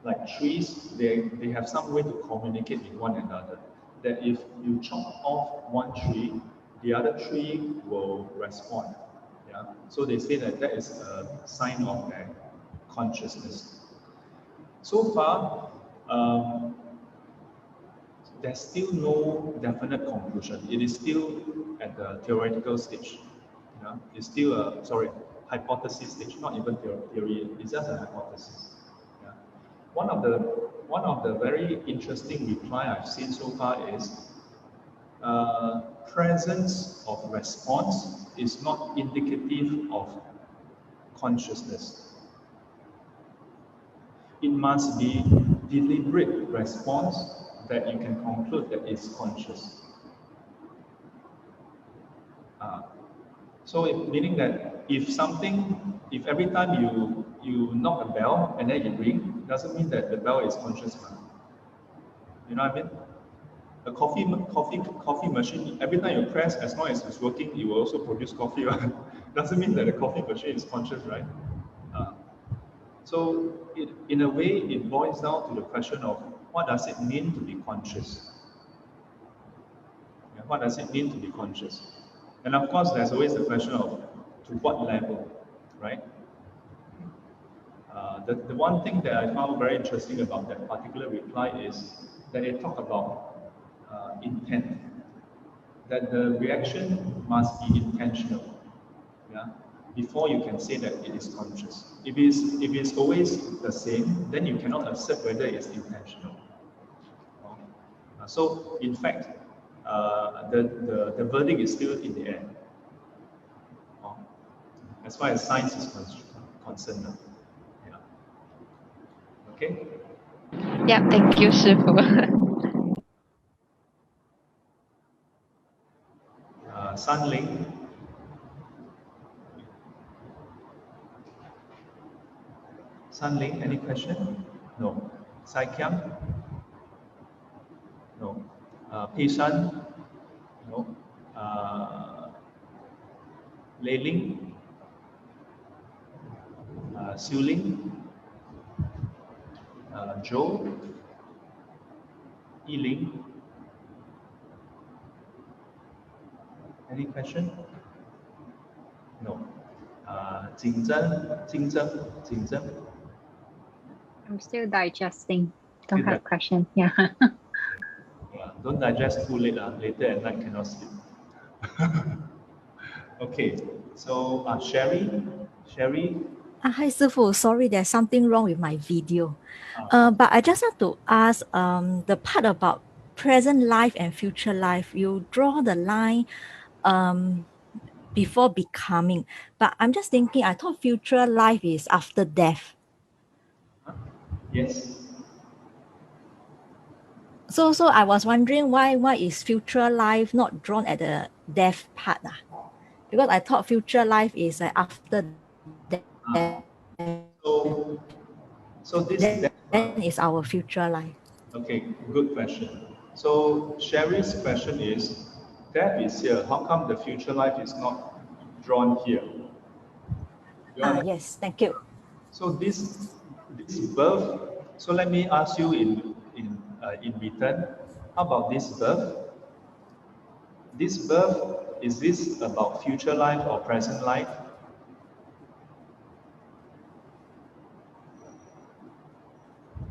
like trees, they have some way to communicate with one another. That if you chop off one tree, the other tree will respond. Yeah. So they say that is a sign of their consciousness. So far, there's still no definite conclusion. It is still at the theoretical stage. Yeah? It's still a hypothesis stage, not even theory. It's just a hypothesis. Yeah? One of the very interesting reply I've seen so far is presence of response is not indicative of consciousness. it must be deliberate response that you can conclude that it's conscious. So meaning that if every time you knock a bell and then it ring, doesn't mean that the bell is conscious. You know what I mean? A coffee machine, every time you press, as long as it's working, it will also produce coffee. Right? Doesn't mean that the coffee machine is conscious, right? So in a way, it boils down to the question of what does it mean to be conscious? Yeah, what does it mean to be conscious? And of course, there's always the question of to what level, right? The one thing that I found very interesting about that particular reply is that they talk about intent, that the reaction must be intentional, yeah, before you can say that it is conscious. If it's always the same, then you cannot assert whether it's intentional. So in fact, the verdict is still in the air, as far as science is concerned. Yeah. Okay. Yeah, thank you, 师傅. Sunling. Sunling, any question? No. Sai Kiang? No. Pishan? No. Lei Ling? Siu Ling? Joe? Yi Ling? Any question? No. Jing Zheng? I'm still digesting. Don't Still have question. Yeah. Don't digest too late. Later at night cannot sleep. Okay. So Sherry? Hi, Sifu. Sorry, there's something wrong with my video. But I just want to ask the part about present life and future life. You draw the line before becoming. But I'm just thinking, I thought future life is after death. Yes. So I was wondering why is future life not drawn at the death part? Because I thought future life is after death. So this then is our future life. Okay, good question. So Sherry's question is, death is here. How come the future life is not drawn here? Yes, thank you. So this birth. So let me ask you in return. How about this birth? This birth, is this about future life or present life?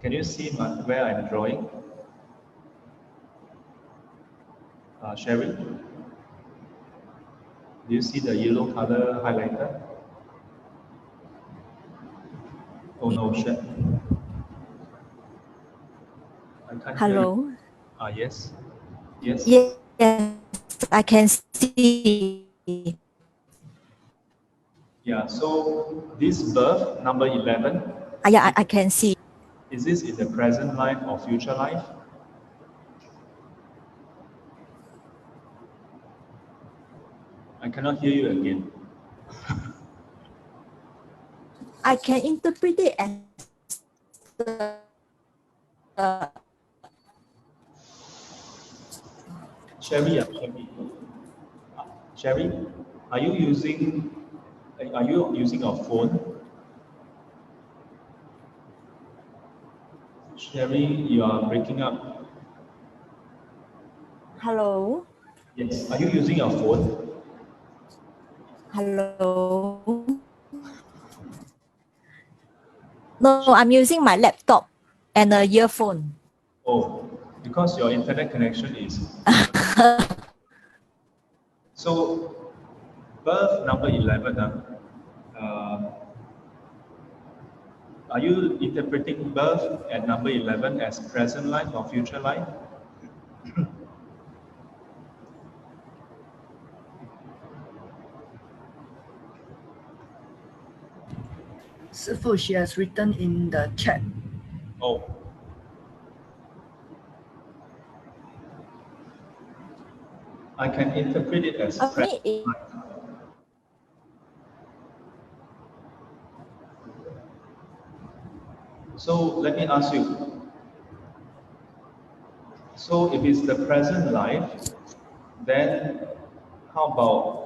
Can you see where I'm drawing? Sherry? Do you see the yellow color highlighter? Oh no, Sherry. Hello? Yes. Yes. Yes, I can see. Yeah, so this birth, number 11. Yeah, I can see. Is this in the present life or future life? I cannot hear you again. I can interpret it as Sherry, are you using a phone? Sherry, you are breaking up. Hello? Yes. Are you using your phone? Hello? No, I'm using my laptop and a earphone. Oh, because your internet connection is. So, birth number 11. Are you interpreting birth at number 11 as present life or future life? Sifu, she has written in the chat Oh. I can interpret it as present life. So let me ask you. So if it's the present life, then how about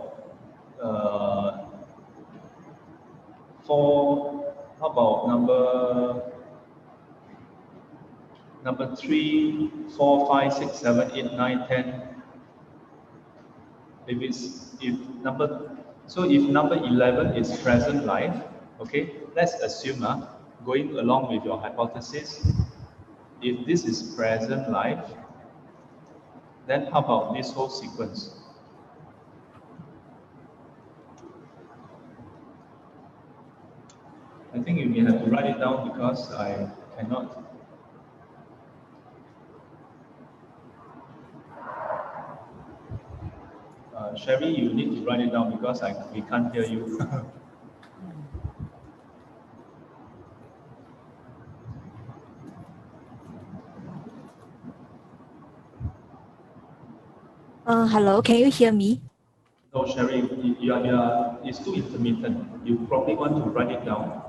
how about number 3, 4, 5, 6, 7, 8, 9, 10? If number 11 is present life, okay, let's assume going along with your hypothesis, if this is present life, then how about this whole sequence? I think you may have to write it down because I cannot. Sherry, you need to write it down because we can't hear you. Hello, can you hear me? No, Sherry, it's too intermittent. You probably want to write it down.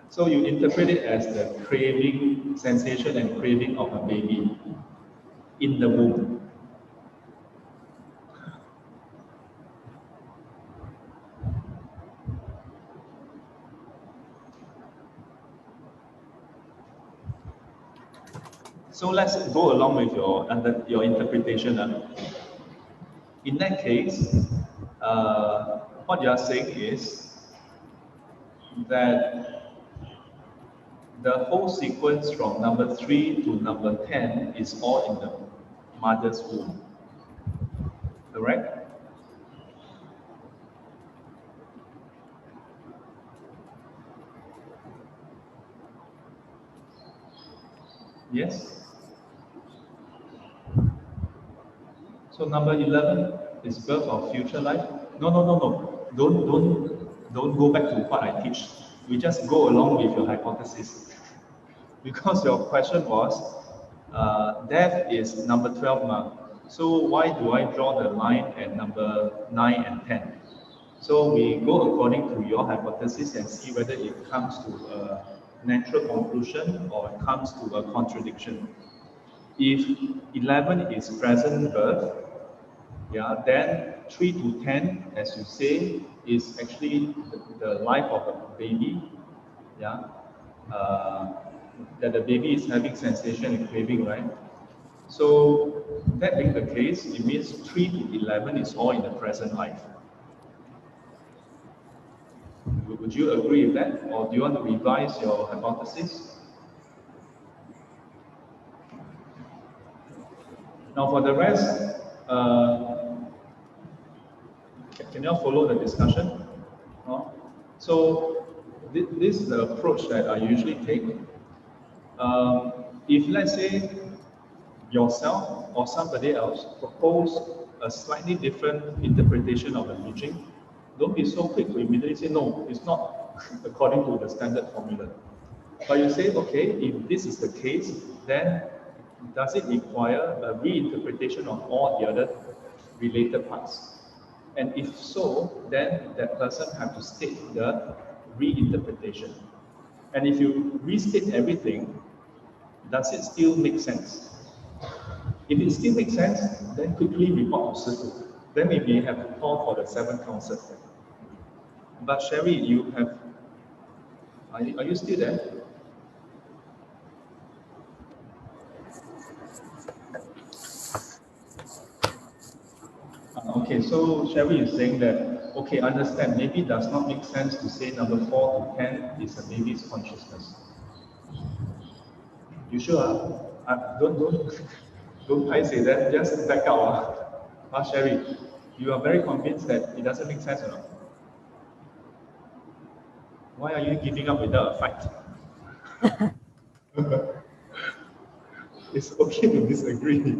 So you interpret it as the craving, sensation and craving of a baby in the womb. So let's go along with your interpretation. In that case, what you are saying is that the whole sequence from number 3 to number 10 is all in the mother's womb. Correct? Yes? So number 11 is birth of future life. No. Don't go back to what I teach. We just go along with your hypothesis. Because your question was, death is number 12 now. So why do I draw the line at number 9 and 10? So we go according to your hypothesis and see whether it comes to a natural conclusion or it comes to a contradiction. If 11 is present birth, yeah, then 3 to 10, as you say, is actually the life of a baby, yeah, that the baby is having sensation and craving, right? So that being the case, it means 3 to 11 is all in the present life. Would you agree with that, or do you want to revise your hypothesis? Now for the rest, can you all follow the discussion? So this is the approach that I usually take. If let's say yourself or somebody else propose a slightly different interpretation of the teaching, don't be so quick to immediately say, no, it's not according to the standard formula. But you say, okay, if this is the case, then does it require a reinterpretation of all the other related parts? And if so, then that person has to state the reinterpretation. And if you restate everything, does it still make sense? If it still makes sense, then quickly report to Sutra. Then we may have to call for the 7th council. But Sherry, you have, are you still there? Okay, so Sherry is saying that, okay, understand, maybe it does not make sense to say number 4 to 10 is a baby's consciousness. You sure? Don't I say that, just back out. Sherry, you are very convinced that it doesn't make sense or not? Why are you giving up without a fight? It's okay to disagree.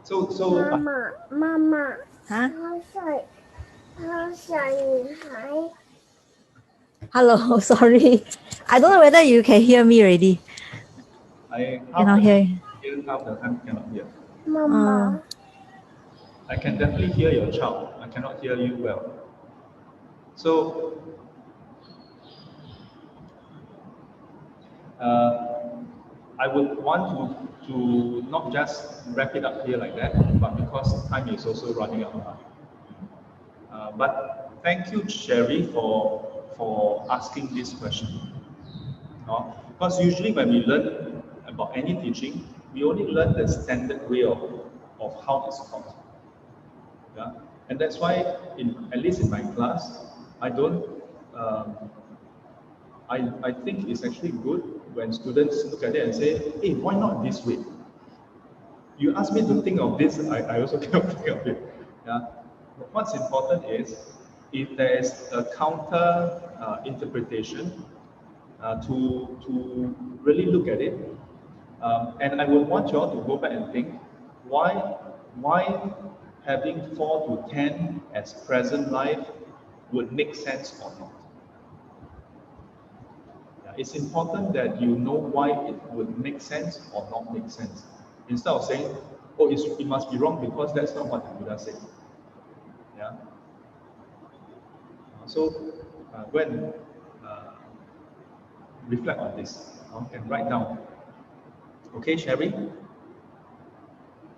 So Mama, 啊 好小女孩。 ，Hello, sorry, I don't know whether you can hear me already. I Cannot hear. half the time cannot hear. Mama, I can definitely hear your child. I cannot hear you well. So I would want to not just wrap it up here like that, but because time is also running out. But thank you, Sherry, for asking this question. Because usually when we learn about any teaching, we only learn the standard way of how it's taught. Yeah? And that's why, at least in my class, I don't. I think it's actually good when students look at it and say, "Hey, why not this way?" You ask me to think of this, I also cannot think of it. Yeah? But what's important is if there is a counter interpretation to really look at it, and I would want you all to go back and think why having 4 to 10 as present life would make sense or not. It's important that you know why it would make sense or not make sense. Instead of saying, oh, it must be wrong because that's not what the Buddha said. Yeah. So when reflect on this and write down. Okay, Sherry?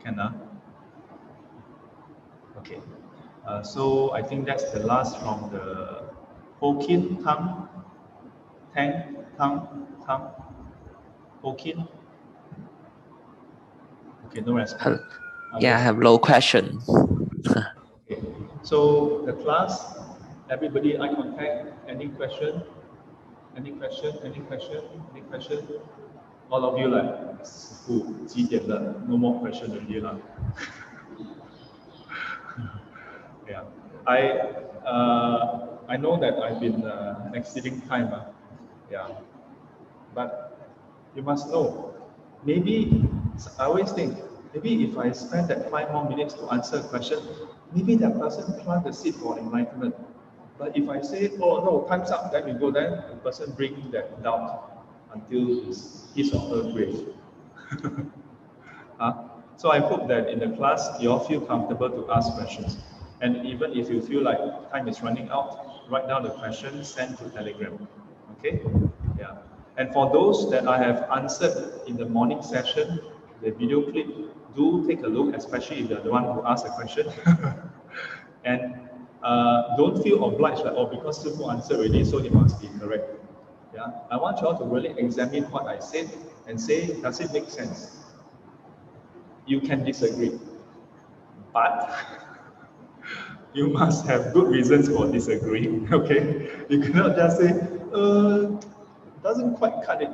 Can Okay. So I think that's the last from the Hokkien tongue. Tang, tongue. Hokkien. Okay, no response. Yeah, I have no question. Okay. So the class, everybody eye contact. Any question? Any question? Any question? Any question? All of you like, 几点了? No more question already lah. Yeah, I know that I've been exceeding time. Yeah, but you must know. Maybe I always think, maybe if I spend that 5 more minutes to answer a question, maybe that person plant the seed for enlightenment. But if I say, oh no, time's up, then we go, then the person bring that doubt until his or her grave. So I hope that in the class, you all feel comfortable to ask questions. And even if you feel like time is running out, write down the question, send to Telegram. Okay? Yeah. And for those that I have answered in the morning session, the video clip, do take a look, especially if you're the one who asked the question. And don't feel obliged like, oh, because Sifu answered already, so it must be correct. Yeah? I want you all to really examine what I said and say, does it make sense? You can disagree, but you must have good reasons for disagreeing, okay? You cannot just say, doesn't quite cut it.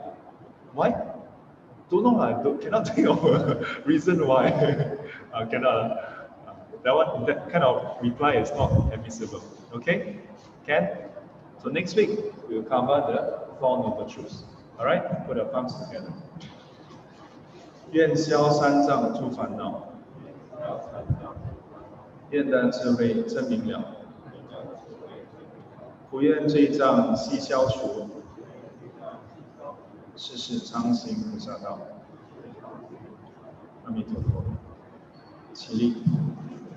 Why? Don't know, cannot think of a reason why. Cannot. That kind of reply is not admissible, okay? Can? So next week, we'll cover the 4 Noble Truths. All right? Put our palms together. 愿消三障诸烦恼，愿得智慧真明了。不愿罪障悉消除，世世常行菩萨道。阿弥陀佛。起立。